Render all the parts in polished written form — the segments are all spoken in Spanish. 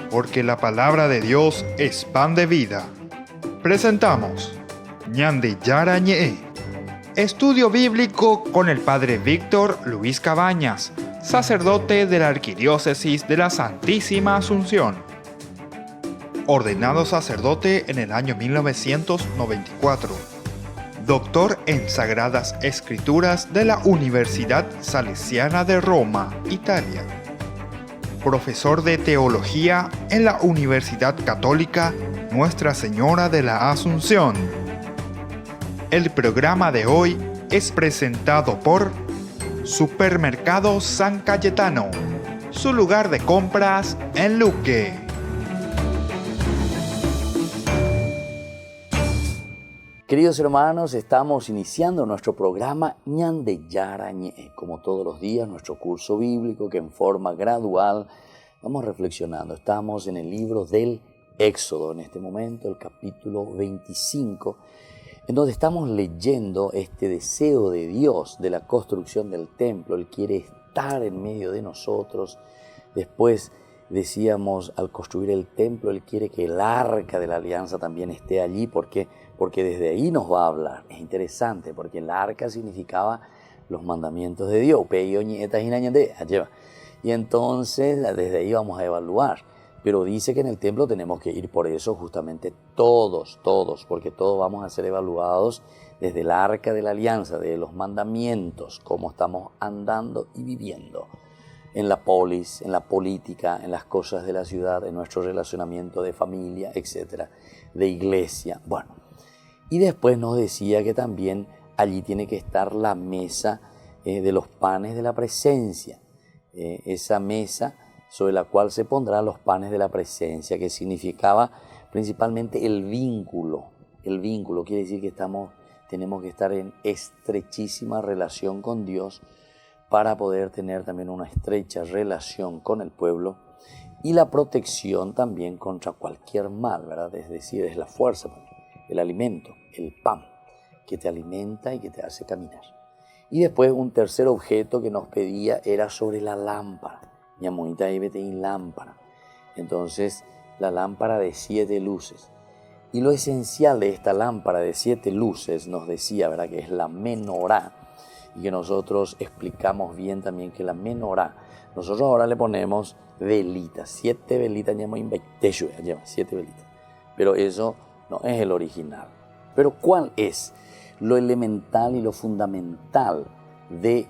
Porque la palabra de Dios es pan de vida. Presentamos Ñande Yara Ñe, estudio bíblico con el Padre Víctor Luis Cabañas, sacerdote de la Arquidiócesis de la Santísima Asunción. Ordenado sacerdote en el año 1994. Doctor en Sagradas Escrituras de la Universidad Salesiana de Roma, Italia. Profesor de Teología en la Universidad Católica Nuestra Señora de la Asunción. El programa de hoy es presentado por Supermercado San Cayetano, su lugar de compras en Luque. Queridos hermanos, estamos iniciando nuestro programa Ñande Yara Ñe, como todos los días, nuestro curso bíblico que en forma gradual vamos reflexionando. Estamos en el libro del Éxodo, en este momento, el capítulo 25, en donde estamos leyendo este deseo de Dios de la construcción del templo. Él quiere estar en medio de nosotros. Después decíamos, al construir el templo, Él quiere que el arca de la alianza también esté allí, porque desde ahí nos va a hablar. Es interesante, porque el arca significaba los mandamientos de Dios. Y entonces desde ahí vamos a evaluar. Pero dice que en el templo tenemos que ir por eso justamente todos, porque todos vamos a ser evaluados desde el arca de la alianza, de los mandamientos, cómo estamos andando y viviendo en la polis, en la política, en las cosas de la ciudad, en nuestro relacionamiento de familia, etcétera, de iglesia. Bueno, y después nos decía que también allí tiene que estar la mesa de los panes de la presencia, esa mesa sobre la cual se pondrán los panes de la presencia, que significaba principalmente el vínculo. El vínculo quiere decir que tenemos que estar en estrechísima relación con Dios para poder tener también una estrecha relación con el pueblo y la protección también contra cualquier mal, ¿verdad? Es decir, es la fuerza, el alimento, el pan, que te alimenta y que te hace caminar. Y después un tercer objeto que nos pedía era sobre la lámpara. Ñamonita y lámpara. Entonces, la lámpara de 7 luces. Y lo esencial de esta lámpara de 7 luces nos decía, ¿verdad?, que es la menorá. Y que nosotros explicamos bien también que la menorá, nosotros ahora le ponemos velitas, 7 velitas, 7 velitas. Pero eso no es el original. Pero ¿cuál es lo elemental y lo fundamental de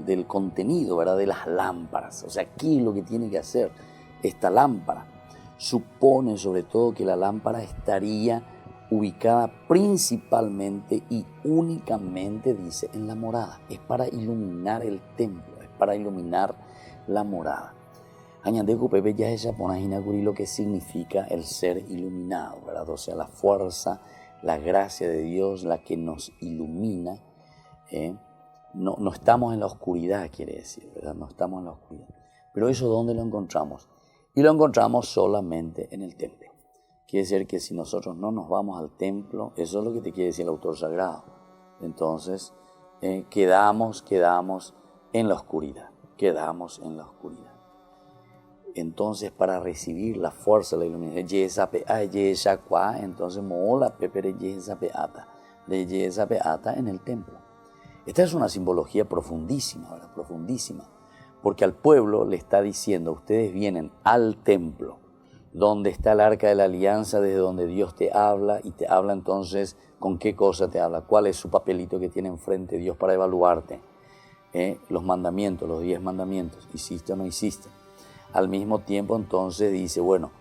del contenido, ¿verdad?, de las lámparas? O sea, ¿qué es lo que tiene que hacer esta lámpara? Supone sobre todo que la lámpara estaría ubicada principalmente y únicamente, dice, en la morada. Es para iluminar el templo, es para iluminar la morada. Añadeco Pepe ya es lo que significa el ser iluminado, ¿verdad? O sea, la fuerza, la gracia de Dios, la que nos ilumina. No estamos en la oscuridad, quiere decir, ¿verdad? No estamos en la oscuridad. Pero eso, ¿dónde lo encontramos? Y lo encontramos solamente en el templo. Quiere decir que si nosotros no nos vamos al templo, eso es lo que te quiere decir el autor sagrado. Entonces, quedamos en la oscuridad. Quedamos en la oscuridad. Entonces, para recibir la fuerza, la iluminación, entonces mola pepere peata en el templo. Esta es una simbología profundísima, ¿verdad? Profundísima, porque al pueblo le está diciendo, ustedes vienen al templo, donde está el arca de la alianza, desde donde Dios te habla, y te habla entonces con qué cosa te habla, cuál es su papelito que tiene enfrente Dios para evaluarte, los mandamientos, los 10 mandamientos, hiciste o no hiciste. Al mismo tiempo entonces dice, bueno,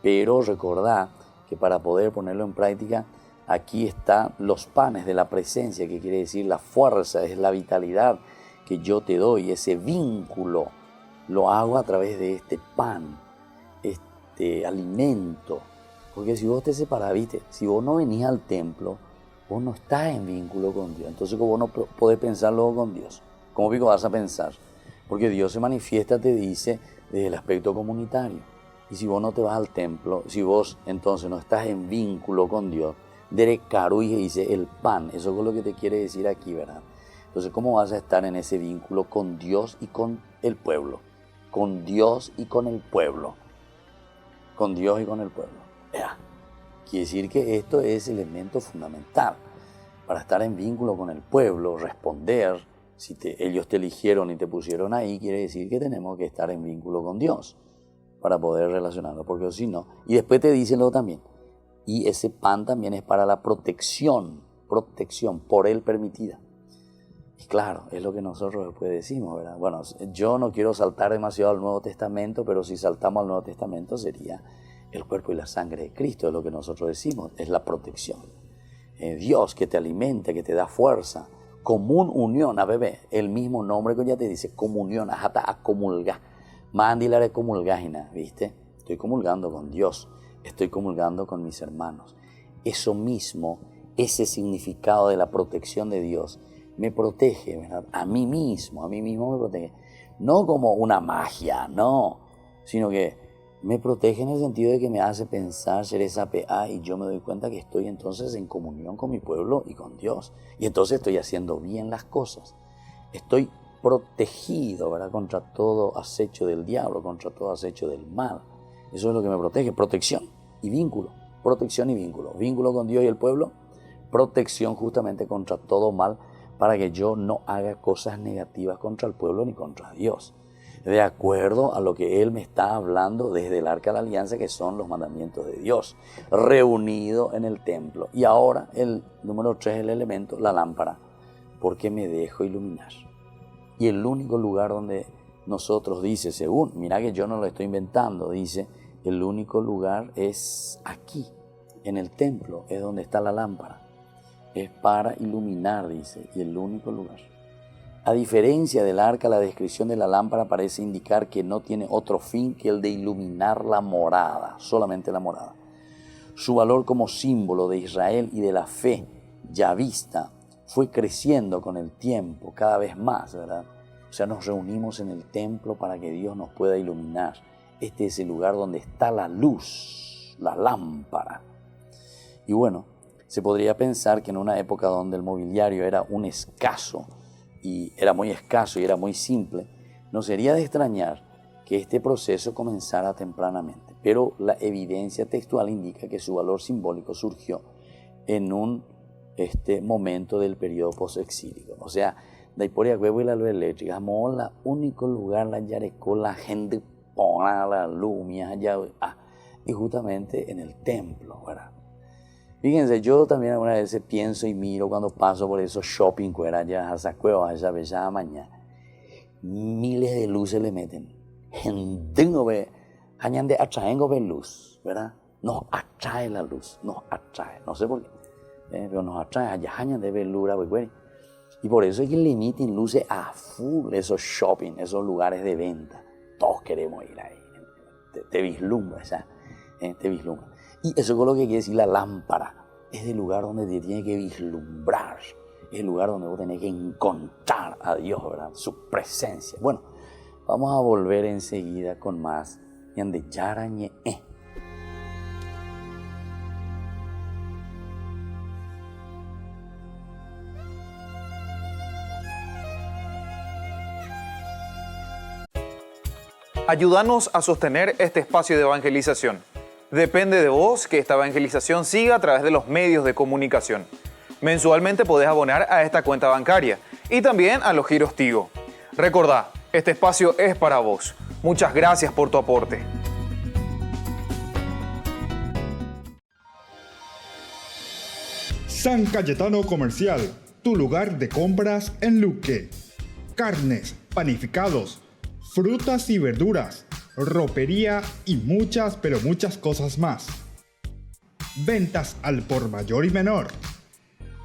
pero recordá que para poder ponerlo en práctica, aquí están los panes de la presencia, que quiere decir la fuerza, es la vitalidad que yo te doy, ese vínculo lo hago a través de este pan, este alimento. Porque si vos te separás, ¿viste? Si vos no venís al templo, vos no estás en vínculo con Dios. Entonces, ¿cómo no podés pensar luego con Dios? ¿Cómo pico vas a pensar? Porque Dios se manifiesta, te dice, desde el aspecto comunitario. Y si vos no te vas al templo, si vos entonces no estás en vínculo con Dios, Derek Caruy dice el pan, eso es lo que te quiere decir aquí, ¿verdad? Entonces, ¿cómo vas a estar en ese vínculo con Dios y con el pueblo. Con Dios y con el pueblo. Con Dios y con el pueblo. Quiere decir que esto es elemento fundamental. Para estar en vínculo con el pueblo, responder, si ellos te eligieron y te pusieron ahí, quiere decir que tenemos que estar en vínculo con Dios para poder relacionarnos, porque si no, y después te dicen luego también, y ese pan también es para la protección por Él permitida. Y claro, es lo que nosotros después decimos, ¿verdad? Bueno, yo no quiero saltar demasiado al Nuevo Testamento, pero si saltamos al Nuevo Testamento sería el cuerpo y la sangre de Cristo, es lo que nosotros decimos, es la protección. Dios que te alimenta, que te da fuerza, común unión, a bebé, el mismo nombre que ya te dice, comunión, hasta a comulgar, mandila de comulgajina, ¿viste? Estoy comulgando con Dios, estoy comulgando con mis hermanos. Eso mismo, ese significado de la protección de Dios, me protege, ¿verdad? A mí mismo me protege. No como una magia, no, sino que me protege en el sentido de que me hace pensar, ser esa PA, y yo me doy cuenta que estoy entonces en comunión con mi pueblo y con Dios. Y entonces estoy haciendo bien las cosas. Estoy protegido, ¿verdad? Contra todo acecho del diablo, contra todo acecho del mal. Eso es lo que me protege, protección y vínculo. Protección y vínculo. Vínculo con Dios y el pueblo, protección justamente contra todo mal, para que yo no haga cosas negativas contra el pueblo ni contra Dios, de acuerdo a lo que Él me está hablando desde el Arca de la Alianza, que son los mandamientos de Dios, reunido en el templo. Y ahora el número 3, el elemento, la lámpara, porque me dejo iluminar. Y el único lugar donde nosotros, dice, según, mira que yo no lo estoy inventando, dice, el único lugar es aquí, en el templo, es donde está la lámpara. Es para iluminar, dice, y el único lugar. A diferencia del arca, la descripción de la lámpara parece indicar que no tiene otro fin que el de iluminar la morada, solamente la morada. Su valor como símbolo de Israel y de la fe ya vista fue creciendo con el tiempo, cada vez más, ¿verdad? O sea, nos reunimos en el templo para que Dios nos pueda iluminar. Este es el lugar donde está la luz, la lámpara. Y bueno, se podría pensar que en una época donde el mobiliario era muy escaso y era muy simple, no sería de extrañar que este proceso comenzara tempranamente. Pero la evidencia textual indica que su valor simbólico surgió en un momento del periodo post-exílico. O sea, de ahí por huevo y la luz eléctrica, como el único lugar la yarecó la gente pona la lumia allá, y justamente en el templo, ¿verdad? Fíjense, yo también alguna vez pienso y miro cuando paso por esos shopping que era allá a cueva, allá bella mañana, miles de luces le meten. Gente no ve, hañan de atraengo ve luz, ¿verdad? Nos atrae la luz, nos atrae, no sé por qué, pero nos atrae, allá hañan de ver luz, güey. Y por eso es que le emiten luces a full esos shopping, esos lugares de venta. Todos queremos ir ahí, te vislumbra, ¿sabes? Te vislumbra. Y eso es lo que quiere decir la lámpara. Es el lugar donde te tiene que vislumbrar. Es el lugar donde vos tenés que encontrar a Dios, ¿verdad? Su presencia. Bueno, vamos a volver enseguida con más. Yande yarañe. Ayúdanos a sostener este espacio de evangelización. Depende de vos que esta evangelización siga a través de los medios de comunicación. Mensualmente podés abonar a esta cuenta bancaria y también a los giros Tigo. Recordá, este espacio es para vos. Muchas gracias por tu aporte. San Cayetano Comercial, tu lugar de compras en Luque. Carnes, panificados, frutas y verduras, ropería y muchas, pero muchas cosas más. Ventas al por mayor y menor.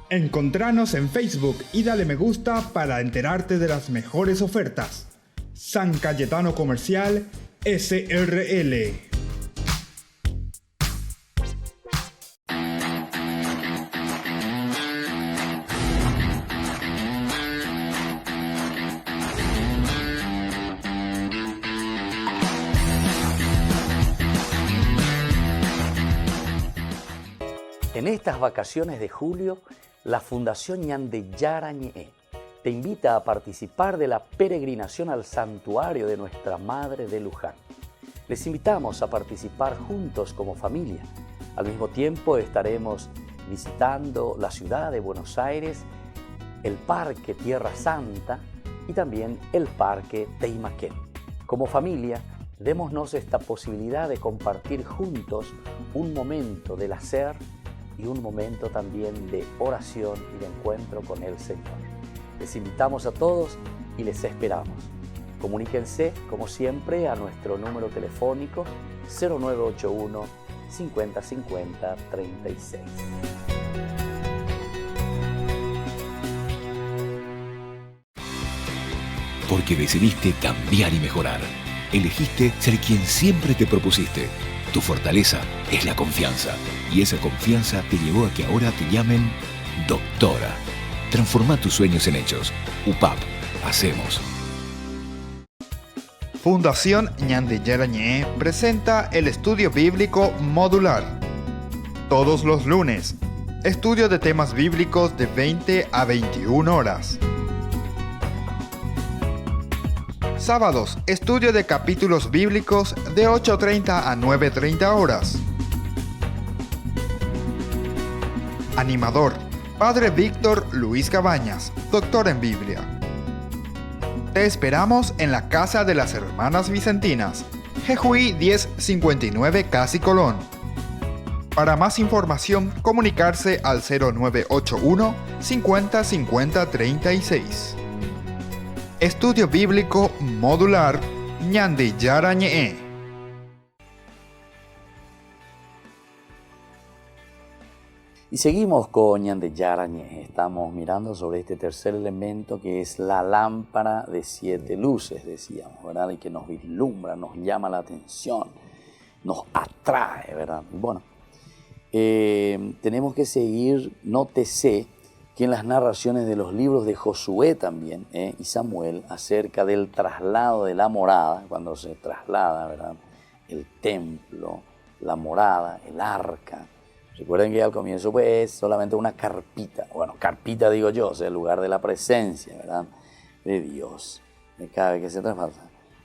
Encontranos en Facebook y dale me gusta para enterarte de las mejores ofertas. San Cayetano Comercial SRL. En estas vacaciones de julio, la Fundación Ñande Yarañe te invita a participar de la peregrinación al santuario de Nuestra Madre de Luján. Les invitamos a participar juntos como familia. Al mismo tiempo estaremos visitando la ciudad de Buenos Aires, el Parque Tierra Santa y también el Parque Teimaquén. Como familia, démonos esta posibilidad de compartir juntos un momento del hacer y un momento también de oración y de encuentro con el Señor. Les invitamos a todos y les esperamos. Comuníquense, como siempre, a nuestro número telefónico 0981 50 50 36. Porque decidiste cambiar y mejorar. Elegiste ser quien siempre te propusiste. Tu fortaleza es la confianza. Y esa confianza te llevó a que ahora te llamen doctora. Transforma tus sueños en hechos. UPAP. Hacemos. Fundación Ñande Yarañé presenta el estudio bíblico modular. Todos los lunes, estudio de temas bíblicos de 20 a 21 horas. Sábados, estudio de capítulos bíblicos de 8:30 a 9:30 horas. Animador, Padre Víctor Luis Cabañas, doctor en Biblia. Te esperamos en la Casa de las Hermanas Vicentinas, Jejuí 1059 Casi Colón. Para más información, comunicarse al 0981 50 50 36. Estudio Bíblico Modular Ñande Yarañé. Y seguimos con Ñande Yarañé. Estamos mirando sobre este tercer elemento que es la lámpara de 7 luces, decíamos, ¿verdad? Y que nos vislumbra, nos llama la atención, nos atrae, ¿verdad? Y bueno, tenemos que seguir, nótese que en las narraciones de los libros de Josué también y Samuel acerca del traslado de la morada, cuando se traslada, ¿verdad? El templo, la morada, el arca. Recuerden que al comienzo pues solamente una carpita, bueno, carpita digo yo, o sea, el lugar de la presencia, ¿verdad? De Dios. De cada vez que se traspasa.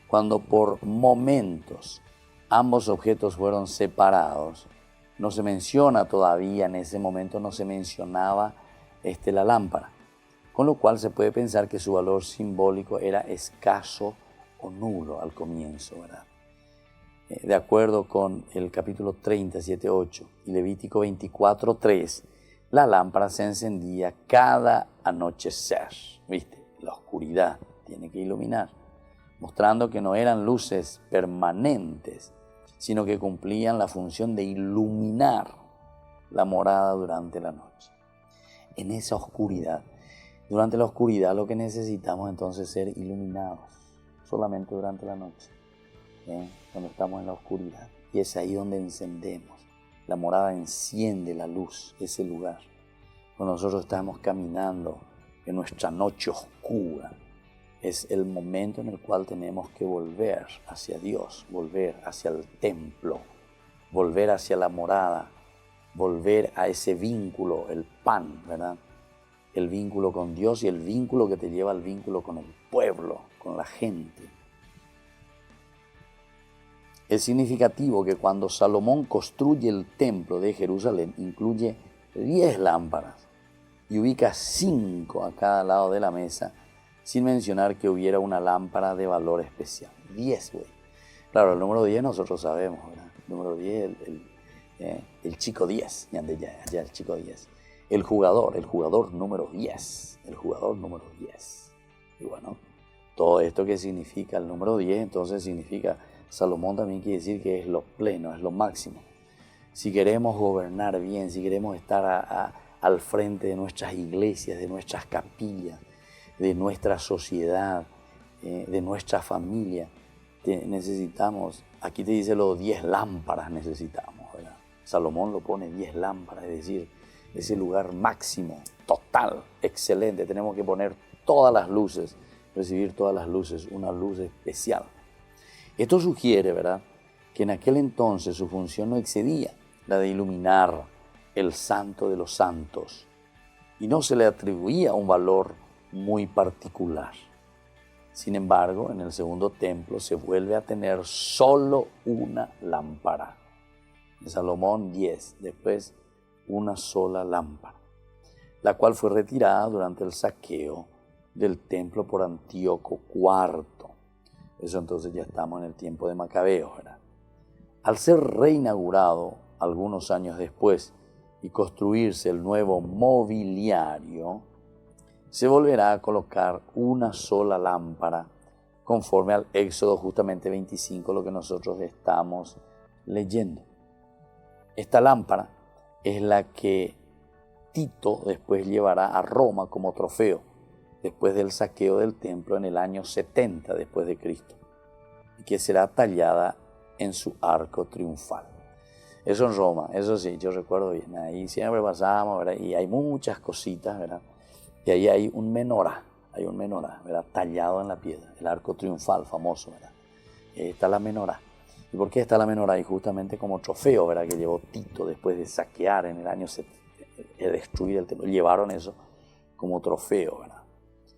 Cuando por momentos ambos objetos fueron separados, no se menciona todavía, en ese momento no se mencionaba la lámpara, con lo cual se puede pensar que su valor simbólico era escaso o nulo al comienzo, ¿verdad? De acuerdo con el capítulo 37:8 y Levítico 24:3, la lámpara se encendía cada anochecer, ¿viste? La oscuridad tiene que iluminar, mostrando que no eran luces permanentes, sino que cumplían la función de iluminar la morada durante la noche. En esa oscuridad, durante la oscuridad lo que necesitamos entonces es ser iluminados, solamente durante la noche. Cuando estamos en la oscuridad, y es ahí donde encendemos. La morada enciende la luz, ese lugar. Cuando nosotros estamos caminando en nuestra noche oscura, es el momento en el cual tenemos que volver hacia Dios, volver hacia el templo, volver hacia la morada, volver a ese vínculo, el pan, ¿verdad? El vínculo con Dios y el vínculo que te lleva al vínculo con el pueblo, con la gente. Es significativo que cuando Salomón construye el templo de Jerusalén, incluye 10 lámparas y ubica 5 a cada lado de la mesa, sin mencionar que hubiera una lámpara de valor especial. 10, güey. Claro, el número 10 nosotros sabemos, ¿verdad? El número 10, el chico 10, ya el chico 10. El jugador número 10, el jugador número 10. Y bueno, todo esto que significa el número 10, entonces significa... Salomón también quiere decir que es lo pleno, es lo máximo. Si queremos gobernar bien, si queremos estar al frente de nuestras iglesias, de nuestras capillas, de nuestra sociedad, de nuestra familia, necesitamos, aquí te dice los 10 lámparas necesitamos, ¿verdad? Salomón lo pone 10 lámparas, es decir, ese lugar máximo, total, excelente. Tenemos que poner todas las luces, recibir todas las luces, una luz especial. Esto sugiere, ¿verdad?, que en aquel entonces su función no excedía la de iluminar el santo de los santos y no se le atribuía un valor muy particular. Sin embargo, en el segundo templo se vuelve a tener solo una lámpara. En Salomón 10, después una sola lámpara, la cual fue retirada durante el saqueo del templo por Antíoco IV. Eso entonces ya estamos en el tiempo de Macabeos, ¿verdad? Al ser reinaugurado algunos años después y construirse el nuevo mobiliario, se volverá a colocar una sola lámpara conforme al Éxodo justamente 25, lo que nosotros estamos leyendo. Esta lámpara es la que Tito después llevará a Roma como trofeo después del saqueo del templo en el año 70 después de Cristo, y que será tallada en su arco triunfal. Eso en Roma, eso sí, yo recuerdo bien, ahí siempre pasábamos, ¿verdad? Y hay muchas cositas, ¿verdad? Y ahí hay un menorá, ¿verdad? Tallado en la piedra, el arco triunfal famoso, ¿verdad? Y ahí está la menorá. ¿Y por qué está la menorá? Y justamente como trofeo, ¿verdad? Que llevó Tito después de saquear en el año 70, de destruir el templo, llevaron eso como trofeo, ¿verdad?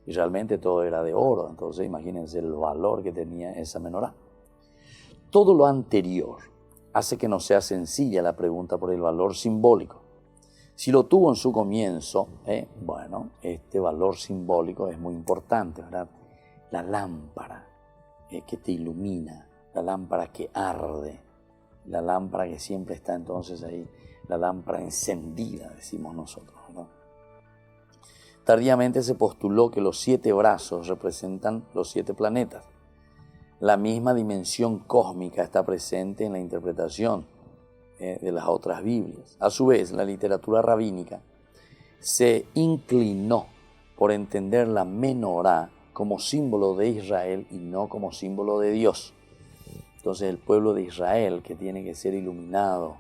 Y realmente todo era de oro, entonces imagínense el valor que tenía esa menorá. Todo lo anterior hace que no sea sencilla la pregunta por el valor simbólico. Si lo tuvo en su comienzo, bueno, este valor simbólico es muy importante, ¿verdad? La lámpara que te ilumina, la lámpara que arde, la lámpara que siempre está entonces ahí, la lámpara encendida, decimos nosotros, ¿verdad? Tardíamente se postuló que los 7 brazos representan los 7 planetas. La misma dimensión cósmica está presente en la interpretación de las otras Biblias. A su vez, la literatura rabínica se inclinó por entender la menorá como símbolo de Israel y no como símbolo de Dios. Entonces el pueblo de Israel que tiene que ser iluminado,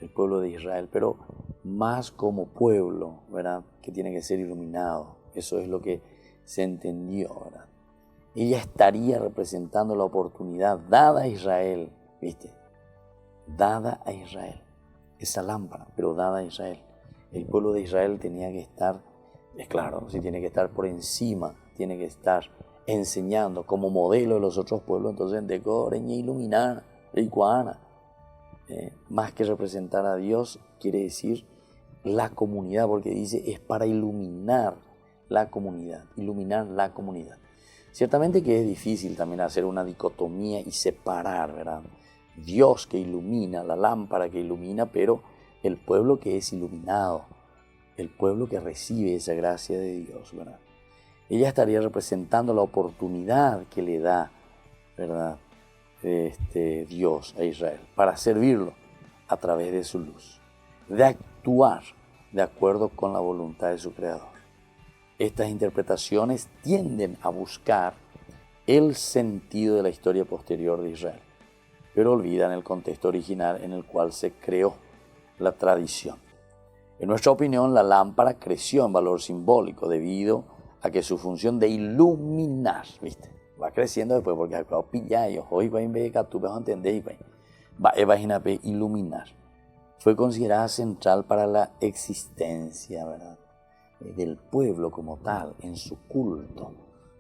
el pueblo de Israel, pero más como pueblo, ¿verdad? Que tiene que ser iluminado. Eso es lo que se entendió, ¿verdad? Ella estaría representando la oportunidad dada a Israel, ¿viste? Dada a Israel, esa lámpara, pero dada a Israel. El pueblo de Israel tenía que estar, es claro, si tiene que estar por encima, tiene que estar enseñando como modelo de los otros pueblos, entonces decoren y iluminar, ricuana. Más que representar a Dios, quiere decir la comunidad, porque dice es para iluminar la comunidad, Ciertamente que es difícil también hacer una dicotomía y separar, ¿verdad? Dios que ilumina, la lámpara que ilumina, pero el pueblo que es iluminado, el pueblo que recibe esa gracia de Dios, ¿verdad? Ella estaría representando la oportunidad que le da, ¿verdad? Dios a Israel para servirlo a través de su luz, de actuar de acuerdo con la voluntad de su Creador. Estas interpretaciones tienden a buscar el sentido de la historia posterior de Israel, pero olvidan el contexto original en el cual se creó la tradición. En nuestra opinión, la lámpara creció en valor simbólico debido a que su función de iluminar, ¿viste? Va creciendo después porque acá pilláis, hoy va a invegar, tú vas a entender, va a imaginar, iluminar. Fue considerada central para la existencia, ¿verdad? Del pueblo como tal, en su culto.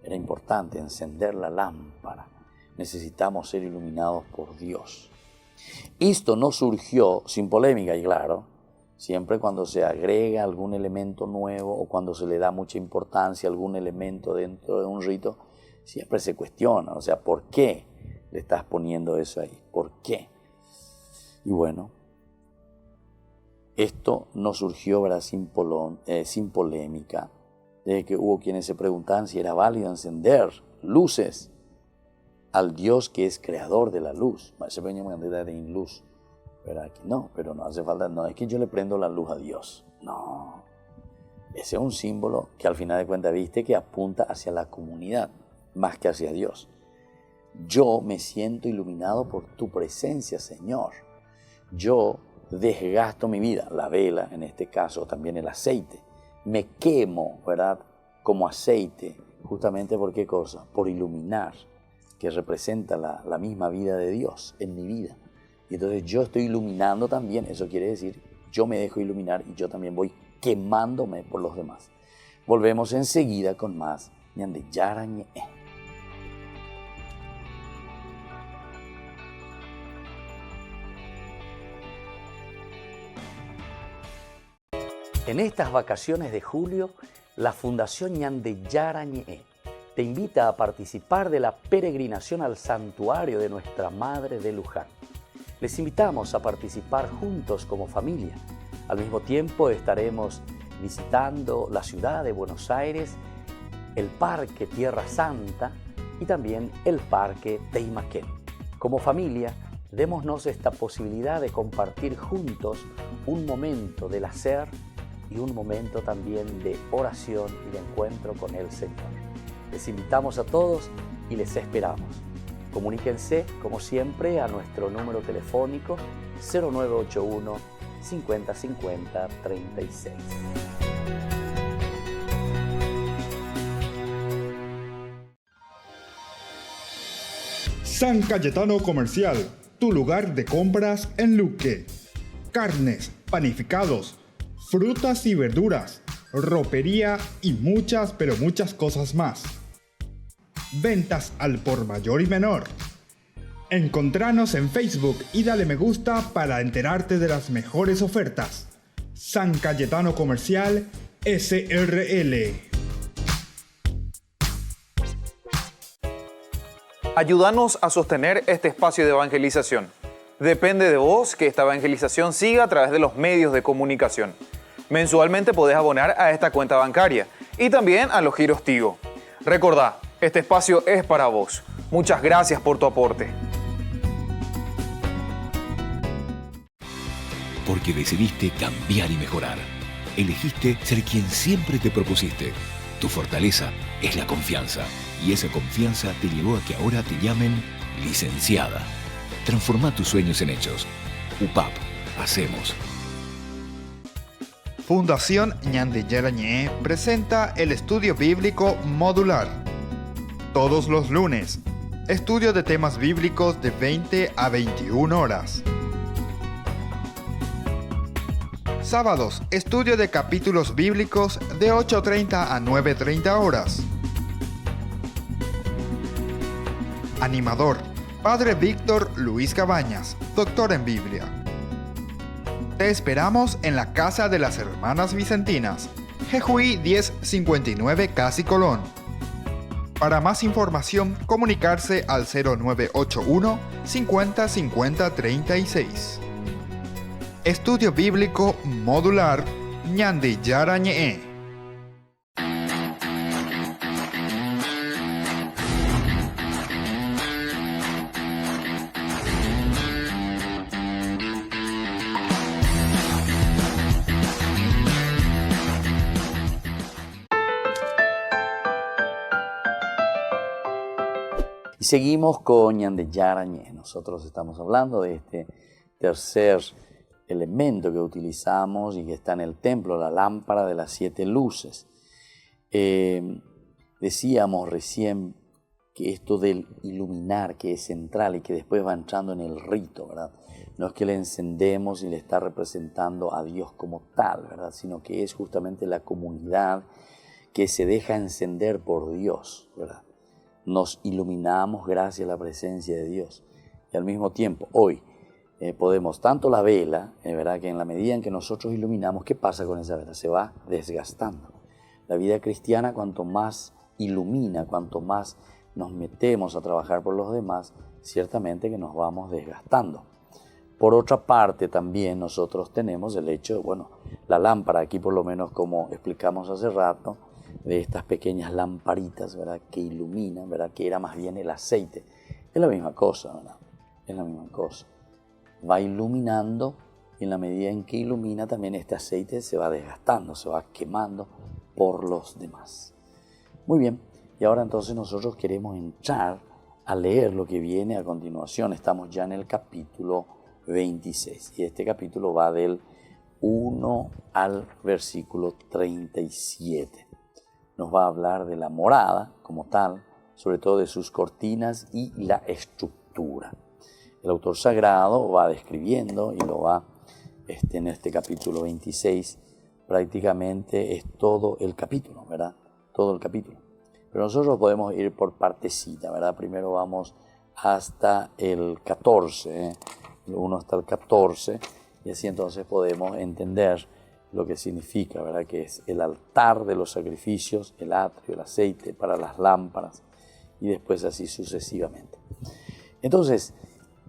Era importante encender la lámpara. Necesitamos ser iluminados por Dios. Esto no surgió sin polémica, y claro, siempre cuando se agrega algún elemento nuevo o cuando se le da mucha importancia a algún elemento dentro de un rito, siempre se cuestiona, o sea, ¿por qué le estás poniendo eso ahí? ¿Por qué? Y bueno, esto no surgió, ¿verdad? sin polémica, de que hubo quienes se preguntaban si era válido encender luces al Dios que es creador de la luz. Se venía una idea de luz, pero aquí no, pero no hace falta, no es que yo le prendo la luz a Dios, no. Ese es un símbolo que al final de cuentas viste que apunta hacia la comunidad más que hacia Dios. Yo me siento iluminado por tu presencia, Señor. Yo desgasto mi vida, la vela en este caso, también el aceite. Me quemo, ¿verdad? Como aceite, justamente por qué cosa? Por iluminar, que representa la misma vida de Dios en mi vida. Y entonces yo estoy iluminando también, eso quiere decir, yo me dejo iluminar y yo también voy quemándome por los demás. Volvemos enseguida con más Ñande Yarañe. En estas vacaciones de julio, la Fundación Ñande Yarañe te invita a participar de la peregrinación al santuario de Nuestra Madre de Luján. Les invitamos a participar juntos como familia. Al mismo tiempo estaremos visitando la ciudad de Buenos Aires, el Parque Tierra Santa y también el Parque Teimaquén. Como familia, démonos esta posibilidad de compartir juntos un momento del hacer y un momento también de oración y de encuentro con el Señor. Les invitamos a todos y les esperamos. Comuníquense, como siempre, a nuestro número telefónico 0981 50 50 36. San Cayetano Comercial, tu lugar de compras en Luque. Carnes, panificados, frutas y verduras, ropería y muchas, pero muchas cosas más. Ventas al por mayor y menor. Encontranos en Facebook y dale me gusta para enterarte de las mejores ofertas. San Cayetano Comercial SRL. Ayúdanos a sostener este espacio de evangelización. Depende de vos que esta evangelización siga a través de los medios de comunicación. Mensualmente podés abonar a esta cuenta bancaria y también a los giros Tigo. Recordá, este espacio es para vos. Muchas gracias por tu aporte. Porque decidiste cambiar y mejorar. Elegiste ser quien siempre te propusiste. Tu fortaleza es la confianza. Y esa confianza te llevó a que ahora te llamen licenciada. Transforma tus sueños en hechos. UPAP. Hacemos. Fundación Ñande Yarañe presenta el estudio bíblico modular. Todos los lunes, estudio de temas bíblicos de 20 a 21 horas. Sábados, estudio de capítulos bíblicos de 8:30 a 9:30 horas. Animador, Padre Víctor Luis Cabañas, doctor en Biblia. Te esperamos en la Casa de las Hermanas Vicentinas, Jejuí 1059 Casi Colón. Para más información, comunicarse al 0981 50 50 36. Estudio Bíblico Modular Ñande Yarañe. Y seguimos con Ñande Yarañe. Nosotros estamos hablando de este tercer elemento que utilizamos y que está en el templo, la lámpara de las 7 luces. Decíamos recién que esto del iluminar, que es central y que después va entrando en el rito, ¿verdad? No es que le encendemos y le está representando a Dios como tal, ¿verdad? Sino que es justamente la comunidad que se deja encender por Dios, ¿verdad? Nos iluminamos gracias a la presencia de Dios. Y al mismo tiempo, hoy, podemos, tanto la vela, ¿verdad? Que en la medida en que nosotros iluminamos, ¿qué pasa con esa vela? Se va desgastando. La vida cristiana, cuanto más ilumina, cuanto más nos metemos a trabajar por los demás, ciertamente que nos vamos desgastando. Por otra parte, también nosotros tenemos el hecho, la lámpara, aquí por lo menos como explicamos hace rato, de estas pequeñas lamparitas, ¿verdad? Que iluminan, ¿verdad? Que era más bien el aceite. Es la misma cosa, ¿verdad? Es la misma cosa. Va iluminando y en la medida en que ilumina también este aceite se va desgastando, se va quemando por los demás. Muy bien, y ahora entonces nosotros queremos entrar a leer lo que viene a continuación. Estamos ya en el capítulo 26 y este capítulo va del 1 al versículo 37. Nos va a hablar de la morada como tal, sobre todo de sus cortinas y la estructura. El autor sagrado va describiendo y lo va en este capítulo 26 prácticamente es todo el capítulo, ¿verdad? Todo el capítulo. Pero nosotros podemos ir por partecita, ¿verdad? Primero vamos hasta el 14, el 1 hasta el 14, y así entonces podemos entender lo que significa, ¿verdad? Que es el altar de los sacrificios, el atrio, el aceite para las lámparas, y después así sucesivamente. Entonces,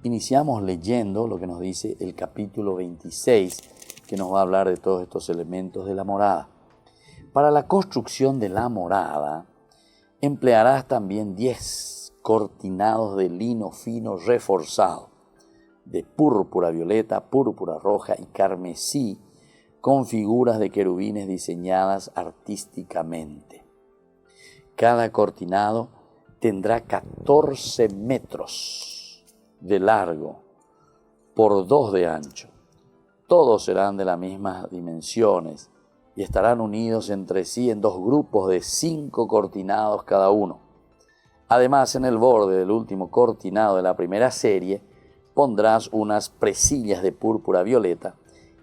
iniciamos leyendo lo que nos dice el capítulo 26, que nos va a hablar de todos estos elementos de la morada. Para la construcción de la morada, emplearás también 10 cortinados de lino fino reforzado, de púrpura violeta, púrpura roja y carmesí, con figuras de querubines diseñadas artísticamente. Cada cortinado tendrá 14 metros de largo por 2 de ancho. Todos serán de las mismas dimensiones y estarán unidos entre sí en 2 grupos de 5 cortinados cada uno. Además, en el borde del último cortinado de la primera serie pondrás unas presillas de púrpura violeta,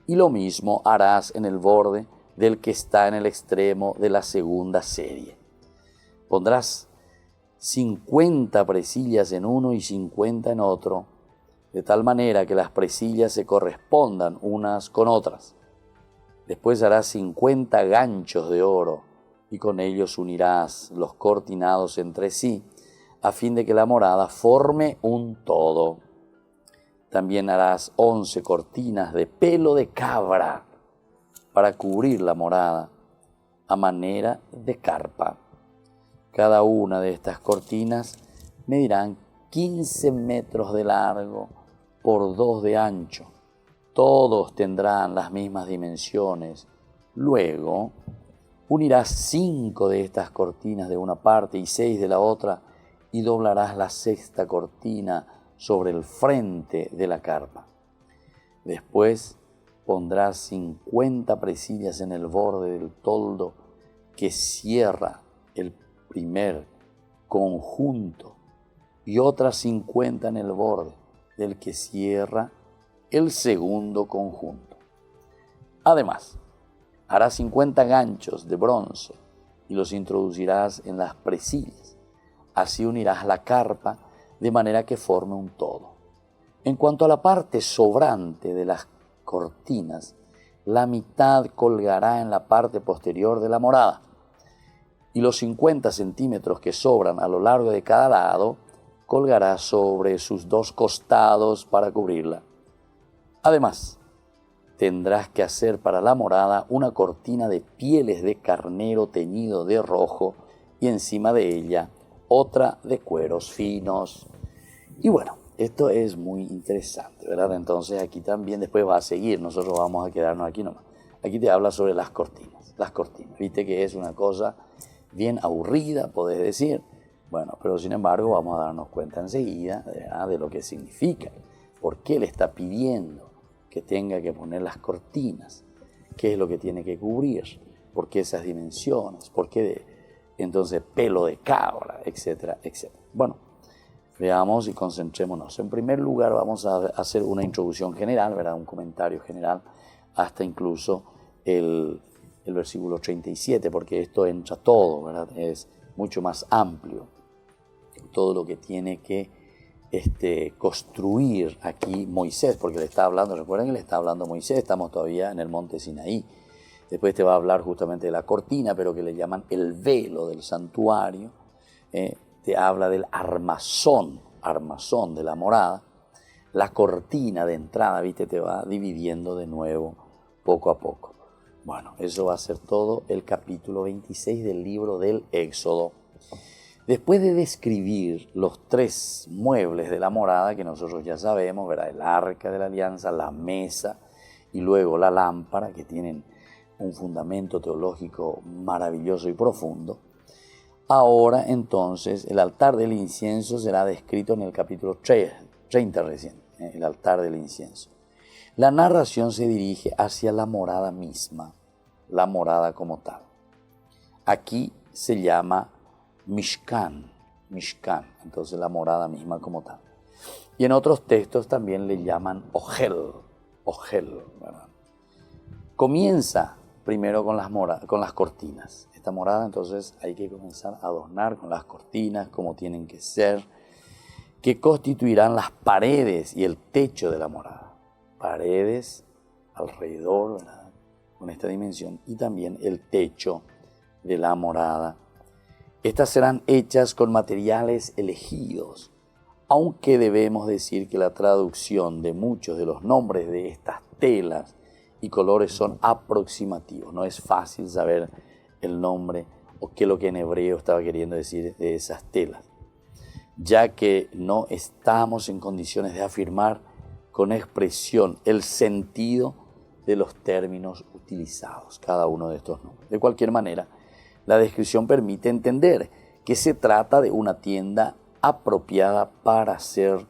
y lo mismo harás en el borde del que está en el extremo de la segunda serie. Pondrás 50 presillas en uno y 50 en otro, de tal manera que las presillas se correspondan unas con otras. Después harás 50 ganchos de oro, y con ellos unirás los cortinados entre sí, a fin de que la morada forme un todo. También harás 11 cortinas de pelo de cabra para cubrir la morada, a manera de carpa. Cada una de estas cortinas medirán 15 metros de largo por 2 de ancho. Todos tendrán las mismas dimensiones. Luego, unirás 5 de estas cortinas de una parte y 6 de la otra, y doblarás la 6ª cortina sobre el frente de la carpa. Después pondrás 50 presillas en el borde del toldo que cierra el primer conjunto, y otras 50 en el borde del que cierra el segundo conjunto. Además, harás 50 ganchos de bronce y los introducirás en las presillas. Así unirás la carpa de manera que forme un todo. En cuanto a la parte sobrante de las cortinas, la mitad colgará en la parte posterior de la morada, y los 50 centímetros que sobran a lo largo de cada lado colgará sobre sus 2 costados para cubrirla. Además, tendrás que hacer para la morada una cortina de pieles de carnero teñido de rojo, y encima de ella otra de cueros finos. Y bueno, esto es muy interesante, ¿verdad? Entonces aquí también después va a seguir, nosotros vamos a quedarnos aquí nomás. Aquí te habla sobre las cortinas. Viste que es una cosa bien aburrida, podés decir. Bueno, pero sin embargo vamos a darnos cuenta enseguida, ¿verdad?, de lo que significa. ¿Por qué le está pidiendo que tenga que poner las cortinas? ¿Qué es lo que tiene que cubrir? ¿Por qué esas dimensiones? ¿Por qué entonces pelo de cabra, etcétera, etcétera? Bueno, veamos y concentrémonos. En primer lugar vamos a hacer una introducción general, ¿verdad?, un comentario general, hasta incluso el versículo 37, porque esto entra todo, ¿verdad? Es mucho más amplio todo lo que tiene que construir aquí Moisés, porque le está hablando, recuerden que le está hablando a Moisés, estamos todavía en el monte Sinaí. Después te va a hablar justamente de la cortina, pero que le llaman el velo del santuario. Te habla del armazón de la morada. La cortina de entrada, ¿viste? Te va dividiendo de nuevo poco a poco. Bueno, eso va a ser todo el capítulo 26 del libro del Éxodo. Después de describir los 3 muebles de la morada, que nosotros ya sabemos, ¿verdad?, el arca de la alianza, la mesa y luego la lámpara, que tienen un fundamento teológico maravilloso y profundo. Ahora entonces el altar del incienso será descrito en el capítulo 30 recién, el altar del incienso. La narración se dirige hacia la morada misma, la morada como tal. Aquí se llama Mishkan, entonces la morada misma como tal. Y en otros textos también le llaman Ohel, ¿verdad? Comienza primero con las cortinas. Esta morada entonces hay que comenzar a adornar con las cortinas como tienen que ser, que constituirán las paredes y el techo de la morada. Paredes alrededor, ¿verdad?, con esta dimensión, y también el techo de la morada. Estas serán hechas con materiales elegidos, aunque debemos decir que la traducción de muchos de los nombres de estas telas y colores son aproximativos. No es fácil saber el nombre o qué es lo que en hebreo estaba queriendo decir de esas telas, ya que no estamos en condiciones de afirmar con expresión el sentido de los términos utilizados, cada uno de estos nombres. De cualquier manera, la descripción permite entender que se trata de una tienda apropiada para ser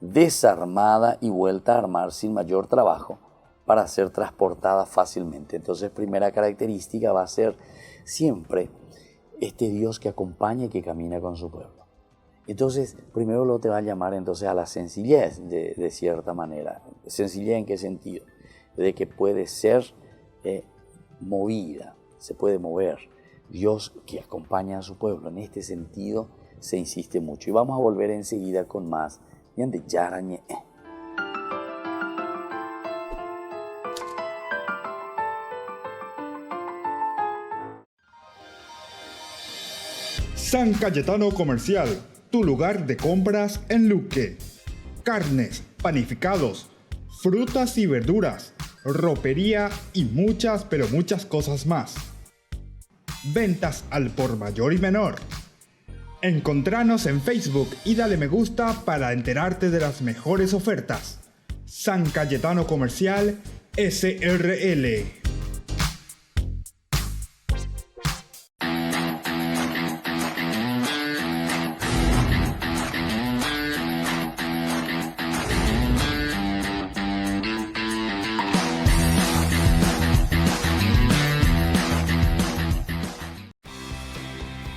desarmada y vuelta a armar sin mayor trabajo, para ser transportada fácilmente. Entonces, primera característica va a ser siempre este Dios que acompaña y que camina con su pueblo. Entonces, primero lo te va a llamar entonces a la sencillez, de cierta manera. ¿Sencillez en qué sentido? De que puede ser movida, se puede mover. Dios que acompaña a su pueblo. En este sentido se insiste mucho. Y vamos a volver enseguida con más. San Cayetano Comercial, tu lugar de compras en Luque. Carnes, panificados, frutas y verduras, ropería y muchas, pero muchas cosas más. Ventas al por mayor y menor. Encontranos en Facebook y dale me gusta para enterarte de las mejores ofertas. San Cayetano Comercial SRL.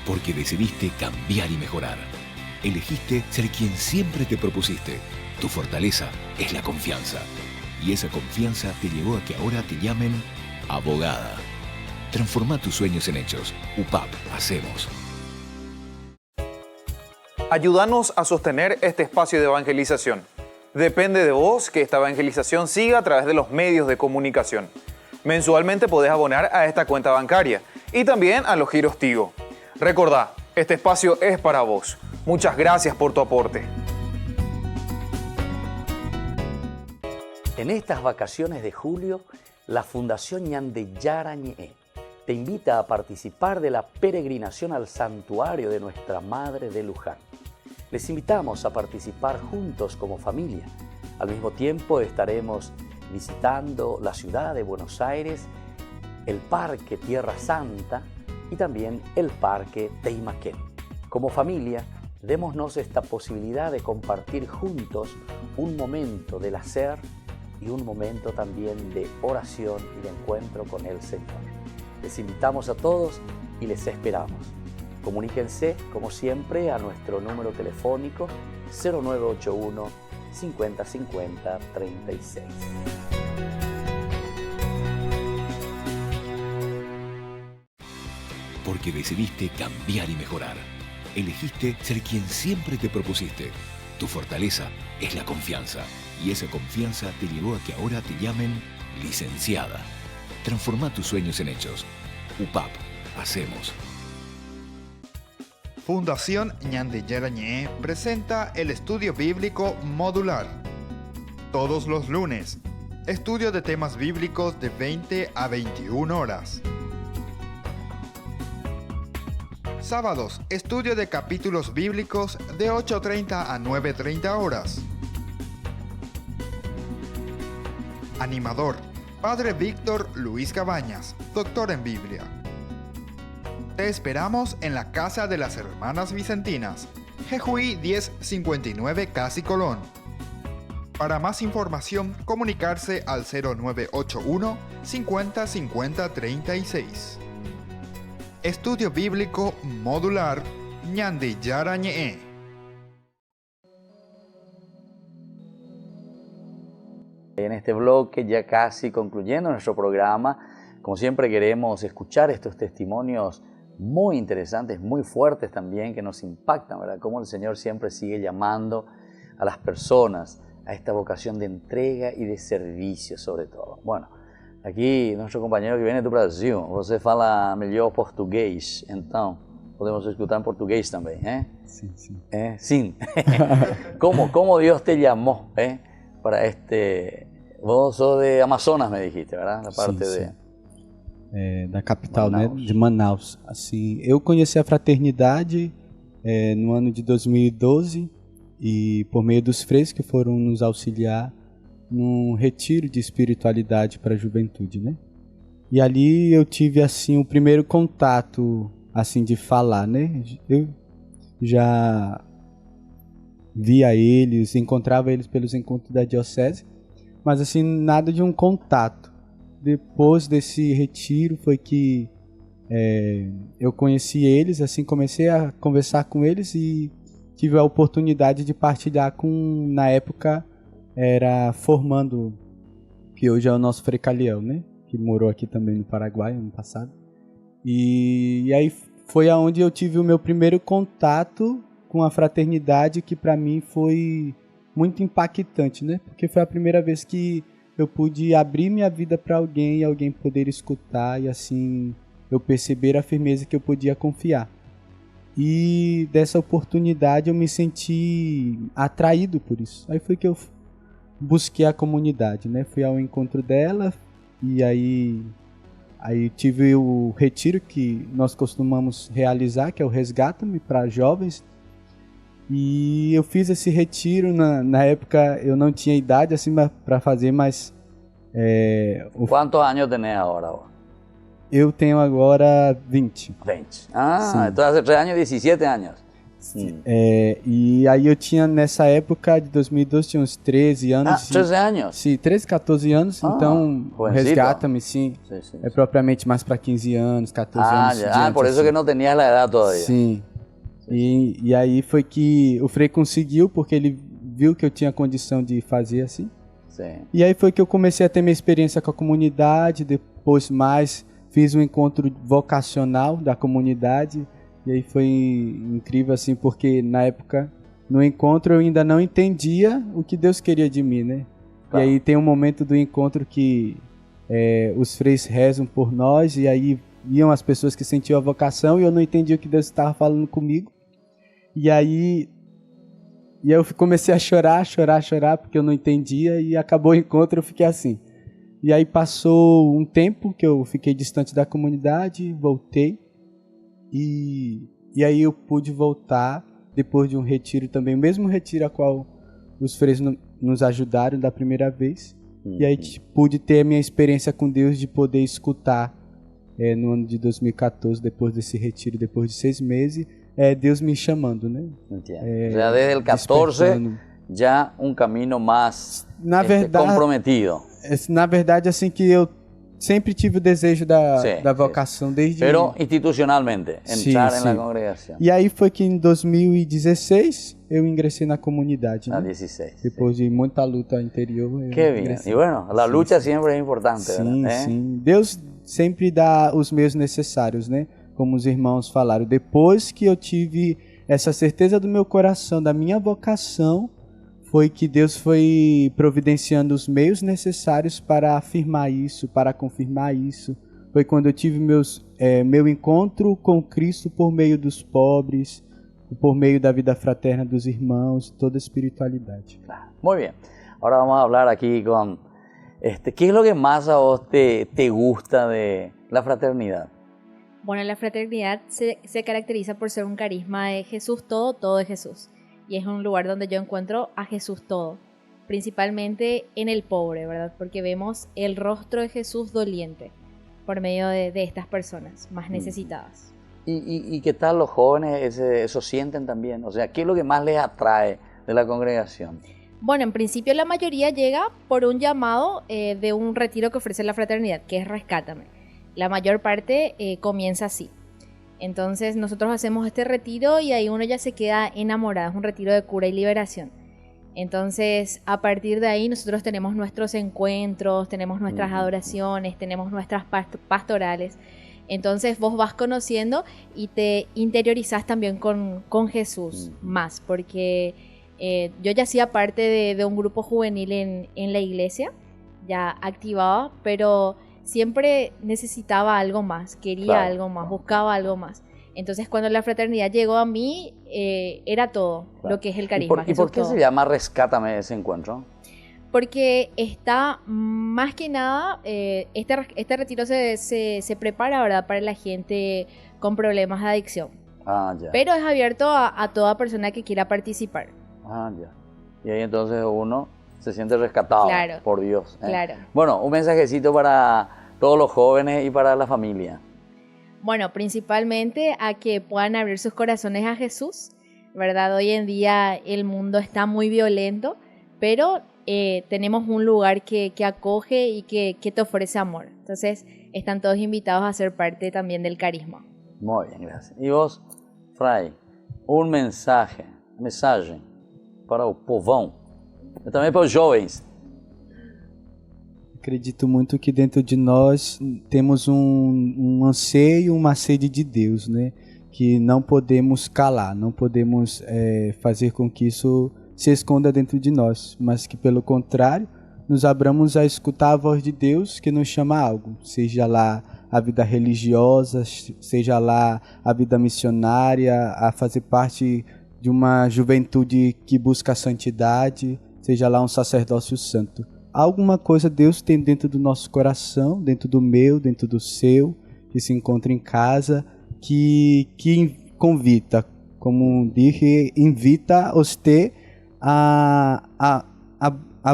Porque decidiste cambiar y mejorar. Elegiste ser quien siempre te propusiste. Tu fortaleza es la confianza. Y esa confianza te llevó a que ahora te llamen abogada. Transforma tus sueños en hechos. UPAP, hacemos. Ayúdanos a sostener este espacio de evangelización. Depende de vos que esta evangelización siga a través de los medios de comunicación. Mensualmente podés abonar a esta cuenta bancaria y también a los giros Tigo. Recordá, este espacio es para vos. Muchas gracias por tu aporte. En estas vacaciones de julio, la Fundación Ñandeyara Ñe'e te invita a participar de la peregrinación al santuario de Nuestra Madre de Luján. Les invitamos a participar juntos como familia. Al mismo tiempo estaremos visitando la ciudad de Buenos Aires, el Parque Tierra Santa y también el Parque Teimaquén. Como familia, démonos esta posibilidad de compartir juntos un momento del hacer y un momento también de oración y de encuentro con el Señor. Les invitamos a todos y les esperamos. Comuníquense, como siempre, a nuestro número telefónico 0981 50 50 36. Porque decidiste cambiar y mejorar. Elegiste ser quien siempre te propusiste. Tu fortaleza es la confianza. Y esa confianza te llevó a que ahora te llamen licenciada. Transforma tus sueños en hechos. UPAP, hacemos. Fundación Ñandeyara Ñe'e presenta el estudio bíblico modular. Todos los lunes, estudio de temas bíblicos de 20 a 21 horas. Sábados, estudio de capítulos bíblicos de 8:30 a 9:30 horas. Animador, Padre Víctor Luis Cabañas, doctor en Biblia. Te esperamos en la Casa de las Hermanas Vicentinas, Jejuí 1059 Casi Colón. Para más información, comunicarse al 0981 50 50 36. Estudio Bíblico Modular Ñandeyara Ñe'e. En este bloque, ya casi concluyendo nuestro programa, Como siempre queremos escuchar estos testimonios muy interesantes, muy fuertes también, que nos impactan, ¿verdad? Cómo el Señor siempre sigue llamando a las personas a esta vocación de entrega y de servicio sobre todo. Bueno, aqui nosso companheiro que vem do Brasil, você fala melhor português, então podemos escutar em português também, hein? Sim, sim. Sim. ¿Cómo Dios te llamó para este... Vos sos de Amazonas, me dijiste, ¿verdad? La parte Sim, de... sim. Da capital, Manaus. né? De Manaus. Assim, eu conheci a fraternidade no ano de 2012 e por meio dos freis que foram nos auxiliar num retiro de espiritualidade para a juventude, né? E ali eu tive assim o primeiro contato assim de falar, né? Eu já via eles, encontrava eles pelos encontros da diocese, mas assim nada de um contato. Depois desse retiro foi que eu conheci eles, assim comecei a conversar com eles e tive a oportunidade de partilhar com, na época era formando, que hoje é o nosso Frei Caliel, né? Que morou aqui também no Paraguai ano passado. E aí foi aonde eu tive o meu primeiro contato com a fraternidade, que para mim foi muito impactante, né? Porque foi a primeira vez que eu pude abrir minha vida para alguém e alguém poder escutar e assim eu perceber a firmeza que eu podia confiar. E dessa oportunidade eu me senti atraído por isso. Aí foi que eu busquei a comunidade, né? Fui ao encontro dela e aí tive o retiro que nós costumamos realizar, que é o Resgata-me para jovens. E eu fiz esse retiro, na época eu não tinha idade assim para fazer, mas... ¿Cuántos años tenés ahora? Eu tenho agora 20. 20. Ah, Sim. entonces hace 3 años, 17 años. E aí eu tinha, nessa época de 2012, tinha uns 13 anos. Ah, 13 años. Sim, 13, 14 anos, então o jovencito. Resgata-me, sim. Sí, sí. É propriamente mais para 15 anos, 14 anos. Ya. diante, Por eso assim. que no tenías la edad todavía. Sim. E aí foi que o Frei conseguiu, porque ele viu que eu tinha condição de fazer assim. Sí. E aí foi que eu comecei a ter minha experiência com a comunidade, depois mais fiz um encontro vocacional da comunidade, e aí foi incrível assim, porque na época, no encontro eu ainda não entendia o que Deus queria de mim, né? Claro. E aí tem um momento do encontro que os freis rezam por nós, e aí iam as pessoas que sentiam a vocação, e eu não entendia o que Deus estava falando comigo. E aí eu comecei a chorar, porque eu não entendia, e acabou o encontro, eu fiquei assim. E aí passou um tempo que eu fiquei distante da comunidade, voltei, e aí eu pude voltar depois de um retiro também, o mesmo retiro a qual os freis nos ajudaram da primeira vez. E aí pude ter a minha experiência com Deus de poder escutar no ano de 2014, depois desse retiro, depois de 6 meses, Deus me chamando, né? Entiendo. O sea, desde el 14 despertando. ya un camino más Na verdade, comprometido. na verdade, assim que eu sempre tive o desejo da vocação desde... Pero institucionalmente, Sí, entrar en sí. la congregación. E aí foi que em 2016 eu ingressei na comunidade, A né? 16. Depois de muita luta interior, eu Qué bien. ingressei. Y bueno, la Sí, lucha sí. siempre es importante, Sim, ¿verdad? sim. Deus sempre dá os meios necessários, né? Como os irmãos falaram. Depois que eu tive essa certeza do meu coração, da minha vocação, foi que Deus foi providenciando os meios necessários para afirmar isso, para confirmar isso. Foi quando eu tive meu encontro com Cristo por meio dos pobres, por meio da vida fraterna dos irmãos, toda a espiritualidade. Claro. Muy bien. Ahora vamos a hablar aquí con... ¿Qué es lo que más a vos te gusta de la fraternidad? Bueno, la fraternidad se caracteriza por ser un carisma de Jesús todo, todo de Jesús. Y es un lugar donde yo encuentro a Jesús todo, principalmente en el pobre, ¿verdad? Porque vemos el rostro de Jesús doliente por medio de estas personas más necesitadas. ¿Y qué tal los jóvenes eso sienten también? O sea, ¿qué es lo que más les atrae de la congregación? Bueno, en principio la mayoría llega por un llamado de un retiro que ofrece la fraternidad, que es Rescátame. La mayor parte comienza así. Entonces nosotros hacemos este retiro y ahí uno ya se queda enamorado, es un retiro de cura y liberación. Entonces, a partir de ahí nosotros tenemos nuestros encuentros, tenemos nuestras adoraciones, tenemos nuestras pastorales. Entonces vos vas conociendo y te interiorizás también con Jesús más, porque yo ya hacía parte de un grupo juvenil en la iglesia, ya activaba, pero siempre necesitaba algo más, quería algo más, buscaba algo más. Entonces cuando la fraternidad llegó a mí, era todo lo que es el carisma. ¿Y por qué se llama Rescátame ese encuentro? Porque está más que nada, este retiro se prepara, ¿verdad?, para la gente con problemas de adicción. Ya. Pero es abierto a toda persona que quiera participar. Ya. Y ahí entonces uno se siente rescatado por Dios. Claro. Bueno, un mensajecito para todos los jóvenes y para la familia. Bueno, principalmente a que puedan abrir sus corazones a Jesús, ¿verdad? Hoy en día el mundo está muy violento, pero tenemos un lugar que acoge y que te ofrece amor. Entonces, están todos invitados a ser parte también del carisma. Muy bien, gracias. Y vos, Fray, un mensaje para o povão, e também para os jovens. Acredito muito que dentro de nós temos um anseio, uma sede de Deus, né? Que não podemos calar, não podemos fazer com que isso se esconda dentro de nós, mas que pelo contrário, nos abramos a escutar a voz de Deus que nos chama a algo, seja lá a vida religiosa, seja lá a vida missionária, a fazer parte de uma juventude que busca a santidade, seja lá um sacerdócio santo. Alguma coisa Deus tem dentro do nosso coração, dentro do meu, dentro do seu, que se encontra em casa, que convida, como dije, invita você a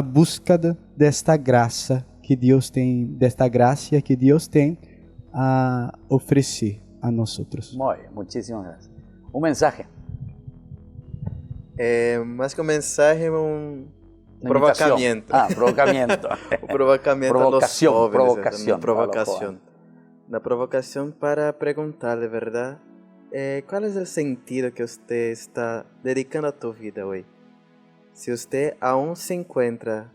busca desta graça que Deus tem, desta graça que Deus tem a oferecer a nós outros. Muy bien, muchísimas gracias. Un mensaje. Más que un mensaje, un Una provocamiento. Provocamiento. Un provocamiento Provocación, a los jóvenes. provocación. Una provocación. Una provocación para preguntar de verdad, ¿cuál es el sentido que usted está dedicando a tu vida hoy? Si usted aún se encuentra,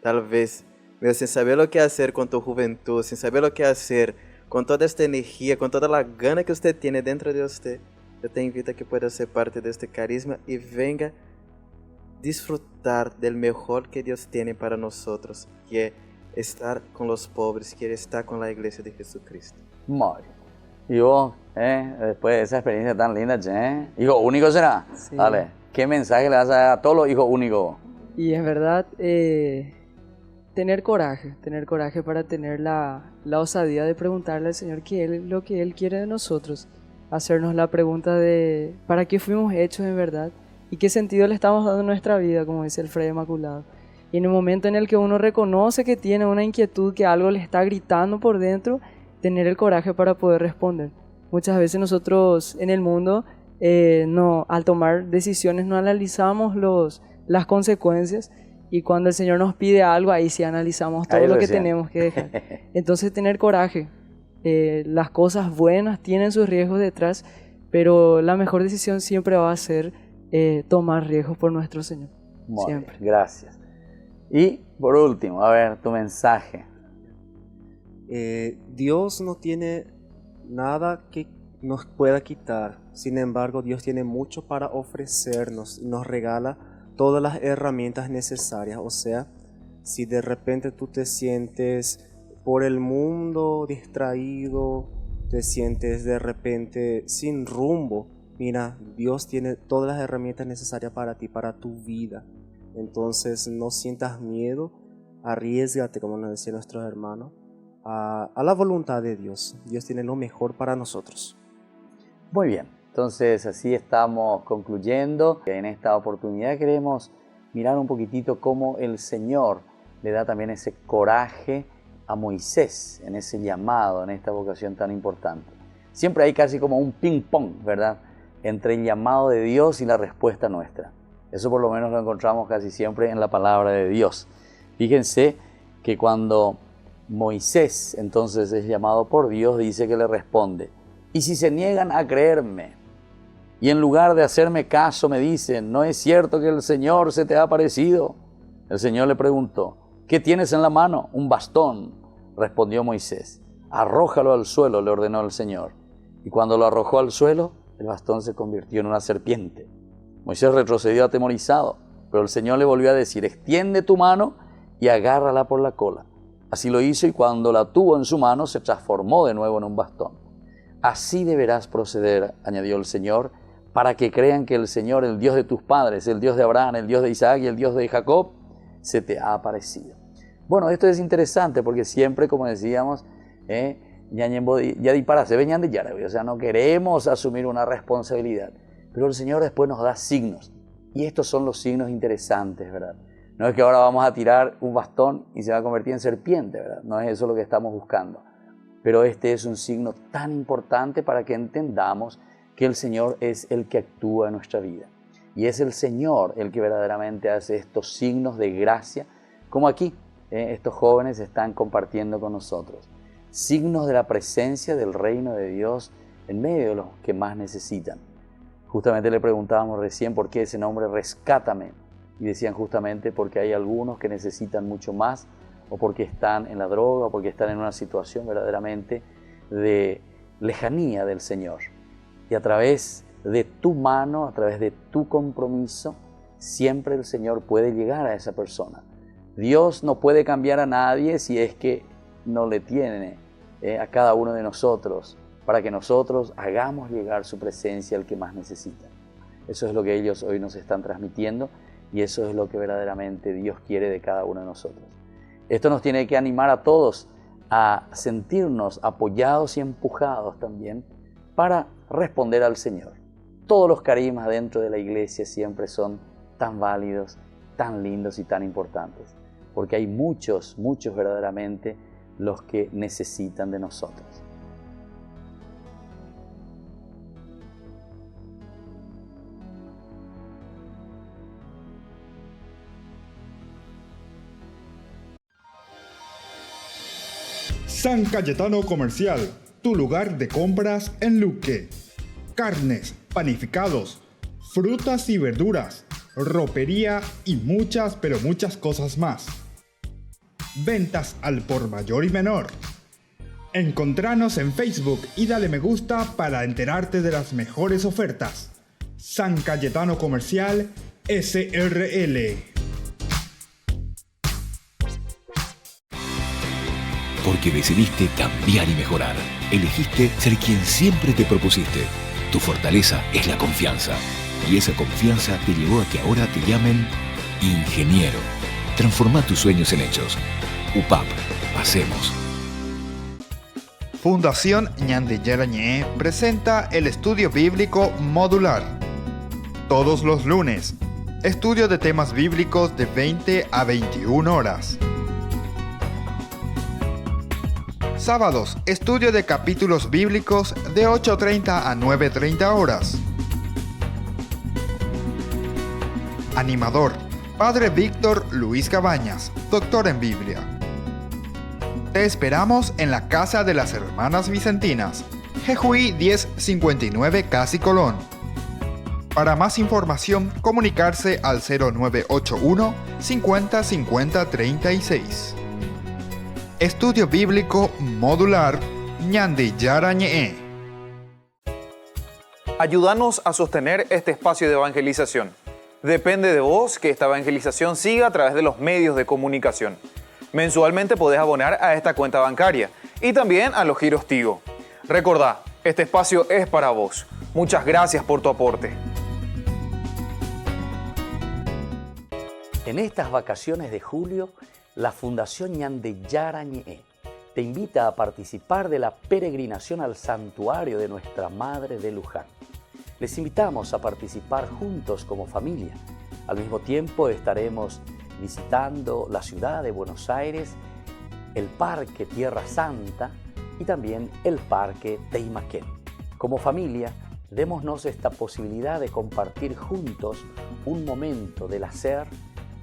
tal vez, sin saber lo que hacer con tu juventud, sin saber lo que hacer con toda esta energía, con toda la gana que usted tiene dentro de usted, yo te invito a que puedas ser parte de este carisma y venga disfrutar del mejor que Dios tiene para nosotros, que es estar con los pobres, que es estar con la iglesia de Jesucristo. Muy bien. Y vos, después de esa experiencia tan linda, hijo único será. Sí. Dale, ¿qué mensaje le vas a dar a todos los hijos únicos? Y es verdad, tener coraje para tener la osadía de preguntarle al Señor lo que Él quiere de nosotros. Hacernos la pregunta de ¿para qué fuimos hechos en verdad? ¿Y qué sentido le estamos dando a nuestra vida? Como dice el Fray Inmaculado. Y en el momento en el que uno reconoce que tiene una inquietud, que algo le está gritando por dentro, tener el coraje para poder responder. Muchas veces nosotros en el mundo, al tomar decisiones, no analizamos las consecuencias, y cuando el Señor nos pide algo, ahí sí analizamos todo lo que tenemos que dejar. Entonces tener coraje. Las cosas buenas tienen sus riesgos detrás, pero la mejor decisión siempre va a ser tomar riesgos por nuestro Señor. Muy siempre. Bien, gracias. Y por último, a ver, tu mensaje. Dios no tiene nada que nos pueda quitar. Sin embargo, Dios tiene mucho para ofrecernos. Nos regala todas las herramientas necesarias. O sea, si de repente tú te sientes por el mundo distraído, te sientes de repente sin rumbo, mira, Dios tiene todas las herramientas necesarias para ti, para tu vida. Entonces no sientas miedo, arriésgate, como nos decían nuestros hermanos, a la voluntad de Dios. Dios tiene lo mejor para nosotros. Muy bien, entonces así estamos concluyendo. En esta oportunidad queremos mirar un poquitito cómo el Señor le da también ese coraje a Moisés en ese llamado, en esta vocación tan importante. Siempre hay casi como un ping-pong, ¿verdad?, entre el llamado de Dios y la respuesta nuestra. Eso por lo menos lo encontramos casi siempre en la palabra de Dios. Fíjense que cuando Moisés entonces es llamado por Dios, dice que le responde: y si se niegan a creerme, Y en lugar de hacerme caso me dicen, ¿no es cierto que el Señor se te ha aparecido? El Señor le preguntó, ¿qué tienes en la mano? Un bastón, respondió Moisés. Arrójalo al suelo, le ordenó el Señor. Y cuando lo arrojó al suelo, el bastón se convirtió en una serpiente. Moisés retrocedió atemorizado, pero el Señor le volvió a decir, extiende tu mano y agárrala por la cola. Así lo hizo y cuando la tuvo en su mano se transformó de nuevo en un bastón. Así deberás proceder, añadió el Señor, para que crean que el Señor, el Dios de tus padres, el Dios de Abraham, el Dios de Isaac y el Dios de Jacob, se te ha aparecido. Bueno, esto es interesante porque siempre, como decíamos, ya disparase, venían de Yara, o sea, no queremos asumir una responsabilidad, pero el Señor después nos da signos, y estos son los signos interesantes, ¿verdad? No es que ahora vamos a tirar un bastón y se va a convertir en serpiente, ¿verdad? No es eso lo que estamos buscando, pero este es un signo tan importante para que entendamos que el Señor es el que actúa en nuestra vida, y es el Señor el que verdaderamente hace estos signos de gracia, como aquí estos jóvenes están compartiendo con nosotros. Signos de la presencia del reino de Dios en medio de los que más necesitan. Justamente le preguntábamos recién por qué ese nombre Rescátame, y decían justamente porque hay algunos que necesitan mucho más, o porque están en la droga, o porque están en una situación verdaderamente de lejanía del Señor. Y a través de tu mano, a través de tu compromiso, siempre el Señor puede llegar a esa persona. Dios no puede cambiar a nadie si es que no le tiene a cada uno de nosotros, para que nosotros hagamos llegar su presencia al que más necesita. Eso es lo que ellos hoy nos están transmitiendo y eso es lo que verdaderamente Dios quiere de cada uno de nosotros. Esto nos tiene que animar a todos a sentirnos apoyados y empujados también para responder al Señor. Todos los carismas dentro de la iglesia siempre son tan válidos, tan lindos y tan importantes, porque hay muchos verdaderamente los que necesitan de nosotros. San Cayetano Comercial, tu lugar de compras en Luque. Carnes, panificados, frutas y verduras, ropería y muchas, pero muchas cosas más. Ventas al por mayor y menor. Encontranos en Facebook y dale me gusta para enterarte de las mejores ofertas. San Cayetano Comercial SRL. Porque decidiste cambiar y mejorar. Elegiste ser quien siempre te propusiste. Tu fortaleza es la confianza. Y esa confianza te llevó a que ahora te llamen ingeniero. Transforma tus sueños en hechos. UPAP. Hacemos. Fundación Ñande Yarañé presenta el estudio bíblico modular. Todos los lunes, estudio de temas bíblicos de 20 a 21 horas. Sábados, estudio de capítulos bíblicos de 8:30 a 9:30 horas. Animador, Padre Víctor Luis Cabañas, doctor en Biblia. Te esperamos en la Casa de las Hermanas Vicentinas, Jejuí 1059 Casi Colón. Para más información, comunicarse al 0981 50 50 36. Estudio Bíblico Modular Ñande Yarañé. Ayúdanos a sostener este espacio de evangelización. Depende de vos que esta evangelización siga a través de los medios de comunicación. Mensualmente podés abonar a esta cuenta bancaria y también a los giros Tigo. Recordá, este espacio es para vos. Muchas gracias por tu aporte. En estas vacaciones de julio, la Fundación Ñande Yarañé te invita a participar de la peregrinación al santuario de Nuestra Madre de Luján. Les invitamos a participar juntos como familia. Al mismo tiempo estaremos visitando la ciudad de Buenos Aires, el Parque Tierra Santa y también el Parque Teimaquén. Como familia, démonos esta posibilidad de compartir juntos un momento del hacer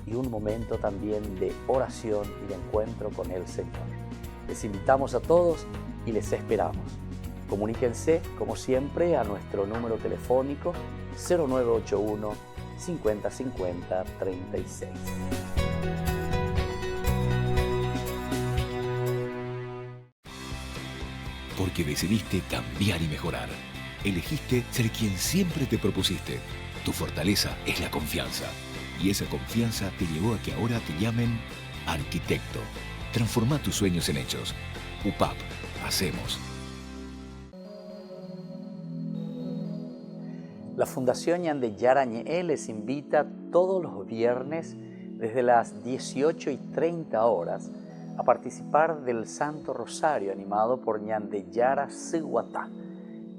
y un momento también de oración y de encuentro con el Señor. Les invitamos a todos y les esperamos. Comuníquense, como siempre, a nuestro número telefónico 0981 50 50 36. Porque decidiste cambiar y mejorar. Elegiste ser quien siempre te propusiste. Tu fortaleza es la confianza. Y esa confianza te llevó a que ahora te llamen arquitecto. Transforma tus sueños en hechos. UPAP. Hacemos. La Fundación Ñandeyara Ñe'e les invita todos los viernes desde las 18:30 horas a participar del Santo Rosario animado por Ñandeyara Siguatá.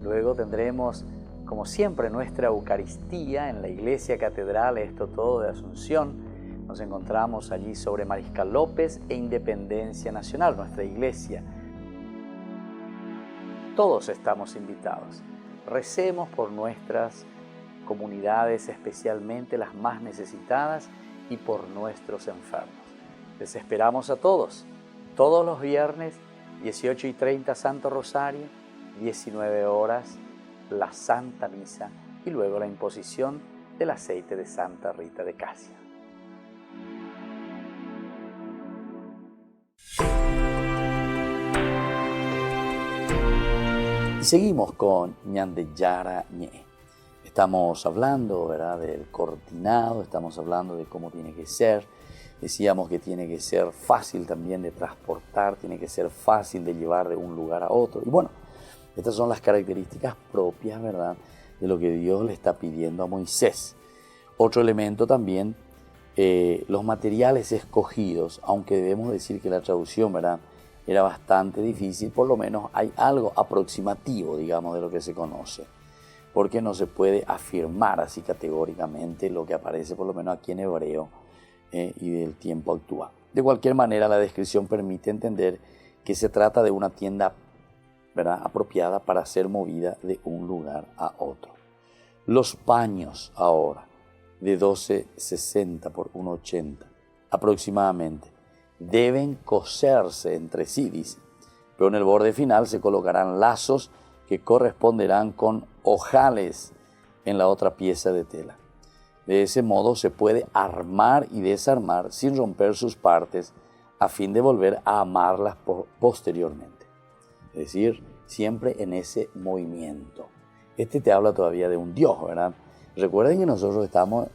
Luego tendremos, como siempre, nuestra Eucaristía en la Iglesia Catedral Esto Todo de Asunción. Nos encontramos allí sobre Mariscal López e Independencia Nacional, nuestra iglesia. Todos estamos invitados. Recemos por nuestras comunidades, especialmente las más necesitadas, y por nuestros enfermos. Les esperamos a todos los viernes, 18:30 Santo Rosario, 19 horas la Santa Misa y luego la imposición del aceite de Santa Rita de Casia. Y seguimos con Ñandeyara Ñe'e. Estamos hablando, ¿verdad?, del cortinado, estamos hablando de cómo tiene que ser. Decíamos que tiene que ser fácil también de transportar, tiene que ser fácil de llevar de un lugar a otro. Y bueno, estas son las características propias, ¿verdad?, de lo que Dios le está pidiendo a Moisés. Otro elemento también, los materiales escogidos, aunque debemos decir que la traducción, ¿verdad?, era bastante difícil, por lo menos hay algo aproximativo, digamos, de lo que se conoce, porque no se puede afirmar así categóricamente lo que aparece, por lo menos aquí en hebreo, y del tiempo actual. De cualquier manera, la descripción permite entender que se trata de una tienda, ¿verdad?, apropiada para ser movida de un lugar a otro. Los paños ahora, de 12,60 por 1,80 aproximadamente, deben coserse entre sí, dice, pero en el borde final se colocarán lazos que corresponderán con ojales en la otra pieza de tela. De ese modo se puede armar y desarmar sin romper sus partes a fin de volver a amarlas posteriormente. Es decir, siempre en ese movimiento. Este te habla todavía de un Dios, ¿verdad? Recuerden que nosotros estamos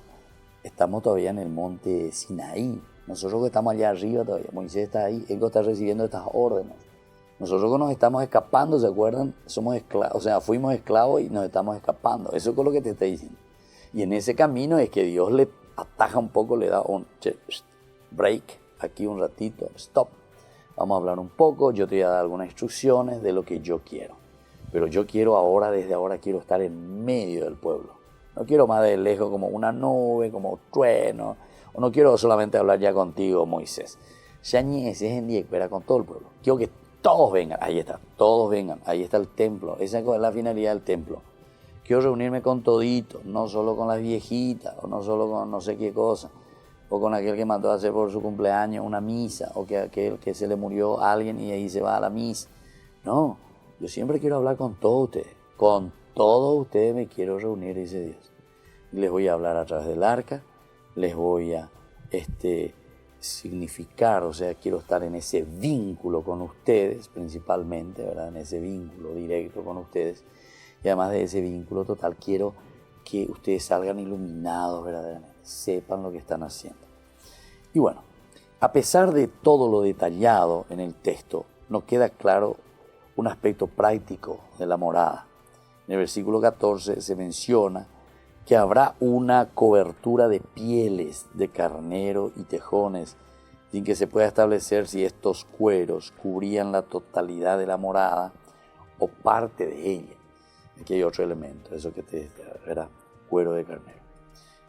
todavía en el monte Sinaí. Nosotros que estamos allá arriba todavía, Moisés está ahí, él está recibiendo estas órdenes. Nosotros que nos estamos escapando, ¿se acuerdan? Somos esclavos, o sea, fuimos esclavos y nos estamos escapando. Eso es lo que te está diciendo. Y en ese camino es que Dios le ataja un poco, le da un break, aquí un ratito, stop. Vamos a hablar un poco, yo te voy a dar algunas instrucciones de lo que yo quiero. Pero yo quiero ahora, desde ahora, quiero estar en medio del pueblo. No quiero más de lejos como una nube, como trueno. O no quiero solamente hablar ya contigo, Moisés. Yañez es en Diekpera con todo el pueblo. Quiero que todos vengan. Ahí está, todos vengan. Ahí está el templo. Esa es la finalidad del templo. Quiero reunirme con toditos, no solo con las viejitas, o no solo con no sé qué cosa, o con aquel que mandó a hacer por su cumpleaños una misa, o que aquel que se le murió a alguien y ahí se va a la misa. No, yo siempre quiero hablar con todos ustedes. Con todos ustedes me quiero reunir, dice Dios. Y les voy a hablar a través del arca, les voy a significar, o sea, quiero estar en ese vínculo con ustedes, principalmente, ¿verdad? En ese vínculo directo con ustedes. Y además de ese vínculo total, quiero que ustedes salgan iluminados verdaderamente, sepan lo que están haciendo. Y bueno, a pesar de todo lo detallado en el texto, nos queda claro un aspecto práctico de la morada. En el versículo 14 se menciona que habrá una cobertura de pieles de carnero y tejones, sin que se pueda establecer si estos cueros cubrían la totalidad de la morada o parte de ella. Aquí hay otro elemento, eso que te verá, cuero de carnero.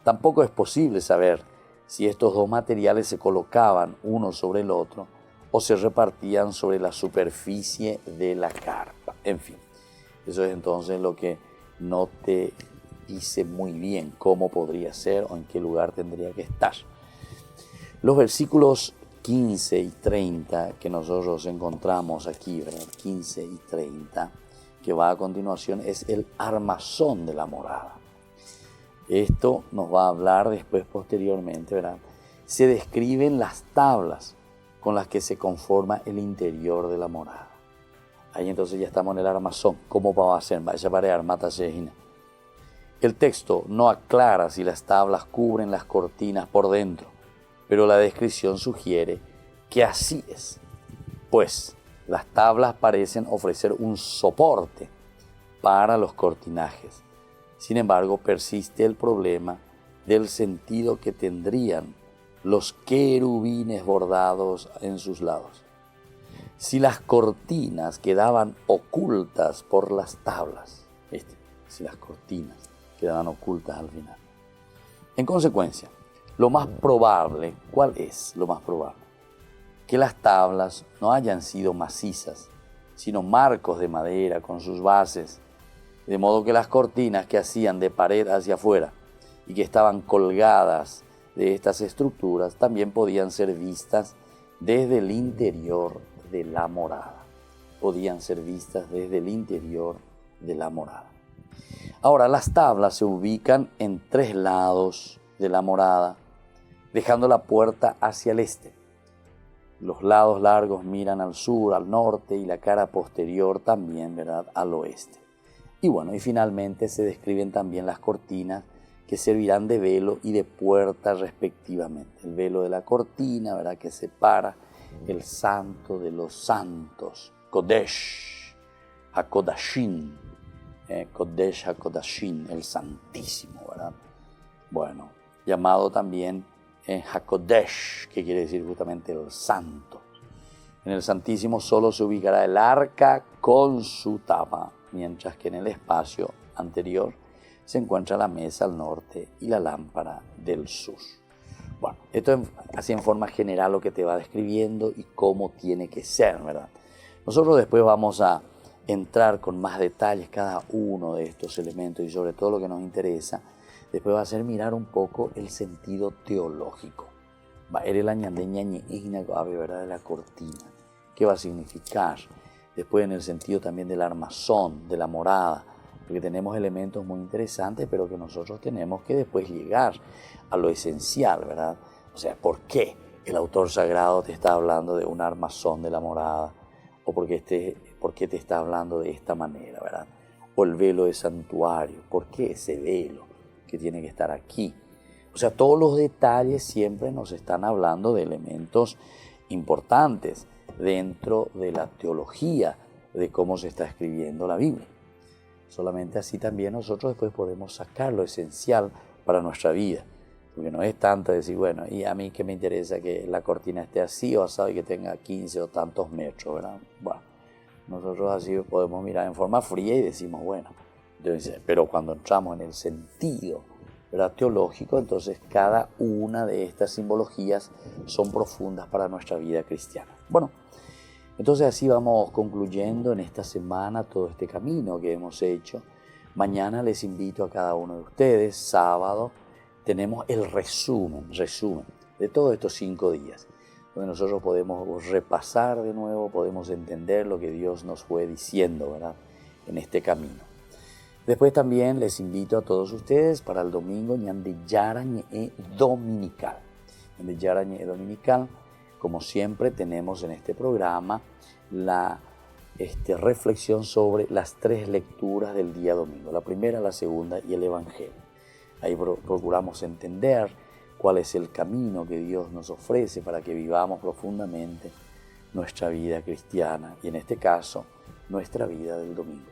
Tampoco es posible saber si estos dos materiales se colocaban uno sobre el otro o se repartían sobre la superficie de la carpa. En fin, eso es entonces lo que no te dice muy bien cómo podría ser o en qué lugar tendría que estar. Los versículos 15 y 30 que nosotros encontramos aquí, ¿verdad? 15 y 30, que va a continuación es el armazón de la morada. Esto nos va a hablar después, posteriormente, ¿verdad? Se describen las tablas con las que se conforma el interior de la morada. Ahí entonces ya estamos en el armazón. ¿Cómo va a ser? Vaya para armata sejina. El texto no aclara si las tablas cubren las cortinas por dentro, pero la descripción sugiere que así es, pues las tablas parecen ofrecer un soporte para los cortinajes. Sin embargo, persiste el problema del sentido que tendrían los querubines bordados en sus lados. Si las cortinas quedaban ocultas por las tablas, si las cortinas quedaban ocultas al final. En consecuencia, lo más probable, ¿cuál es lo más probable? Que las tablas no hayan sido macizas, sino marcos de madera con sus bases, de modo que las cortinas que hacían de pared hacia afuera y que estaban colgadas de estas estructuras también podían ser vistas desde el interior de la morada. Podían ser vistas desde el interior de la morada. Ahora, las tablas se ubican en 3 lados de la morada, dejando la puerta hacia el este. Los lados largos miran al sur, al norte, y la cara posterior también, ¿verdad?, al oeste. Y bueno, y finalmente se describen también las cortinas que servirán de velo y de puerta respectivamente. El velo de la cortina, ¿verdad?, que separa el santo de los santos, Kodesh HaKodashim, Kodesh HaKodashim, el santísimo, ¿verdad? Bueno, llamado también HaKodesh, que quiere decir justamente el santo. En el santísimo solo se ubicará el arca con su tapa, mientras que en el espacio anterior se encuentra la mesa al norte y la lámpara del sur. Bueno, esto es así en forma general lo que te va describiendo y cómo tiene que ser, ¿verdad? Nosotros después vamos a entrar con más detalles cada uno de estos elementos y sobre todo lo que nos interesa, después va a ser mirar un poco el sentido teológico. Va a ser la ¿verdad?, de la cortina. ¿Qué va a significar? Después en el sentido también del armazón, de la morada, porque tenemos elementos muy interesantes, pero que nosotros tenemos que después llegar a lo esencial, ¿verdad? O sea, ¿por qué el autor sagrado te está hablando de un armazón de la morada? ¿O por qué te está hablando de esta manera, ¿verdad? O el velo de santuario, ¿por qué ese velo que tiene que estar aquí? O sea, todos los detalles siempre nos están hablando de elementos importantes dentro de la teología de cómo se está escribiendo la Biblia. Solamente así también nosotros después podemos sacar lo esencial para nuestra vida. Porque no es tanto decir, bueno, y a mí que me interesa que la cortina esté así o así, que tenga 15 o tantos metros, ¿verdad? Bueno, nosotros así podemos mirar en forma fría y decimos, bueno, pero cuando entramos en el sentido, ¿verdad?, teológico, entonces cada una de estas simbologías son profundas para nuestra vida cristiana. Bueno, entonces así vamos concluyendo en esta semana todo este camino que hemos hecho. Mañana les invito a cada uno de ustedes, sábado, tenemos el resumen de todos estos 5 días, donde nosotros podemos repasar de nuevo, podemos entender lo que Dios nos fue diciendo, ¿verdad?, en este camino. Después también les invito a todos ustedes para el domingo, Ñande Yarañe Dominical. Ñande Yarañe Dominical, como siempre tenemos en este programa la reflexión sobre las 3 lecturas del día domingo, la primera, la segunda y el Evangelio. Ahí procuramos entender cuál es el camino que Dios nos ofrece para que vivamos profundamente nuestra vida cristiana y en este caso nuestra vida del domingo.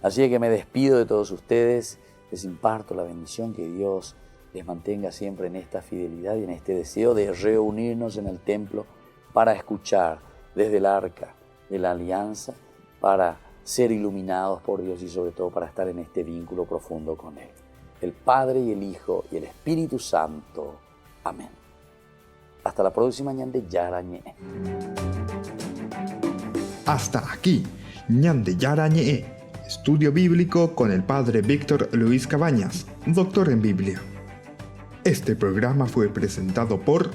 Así que me despido de todos ustedes, les imparto la bendición, que Dios les mantenga siempre en esta fidelidad y en este deseo de reunirnos en el templo para escuchar desde el arca de la alianza, para ser iluminados por Dios y sobre todo para estar en este vínculo profundo con Él. El Padre y el Hijo y el Espíritu Santo. Amén. Hasta la próxima, Ñande Yarañe. Hasta aquí, Ñande Yarañe, estudio bíblico con el Padre Víctor Luis Cabañas, doctor en Biblia. Este programa fue presentado por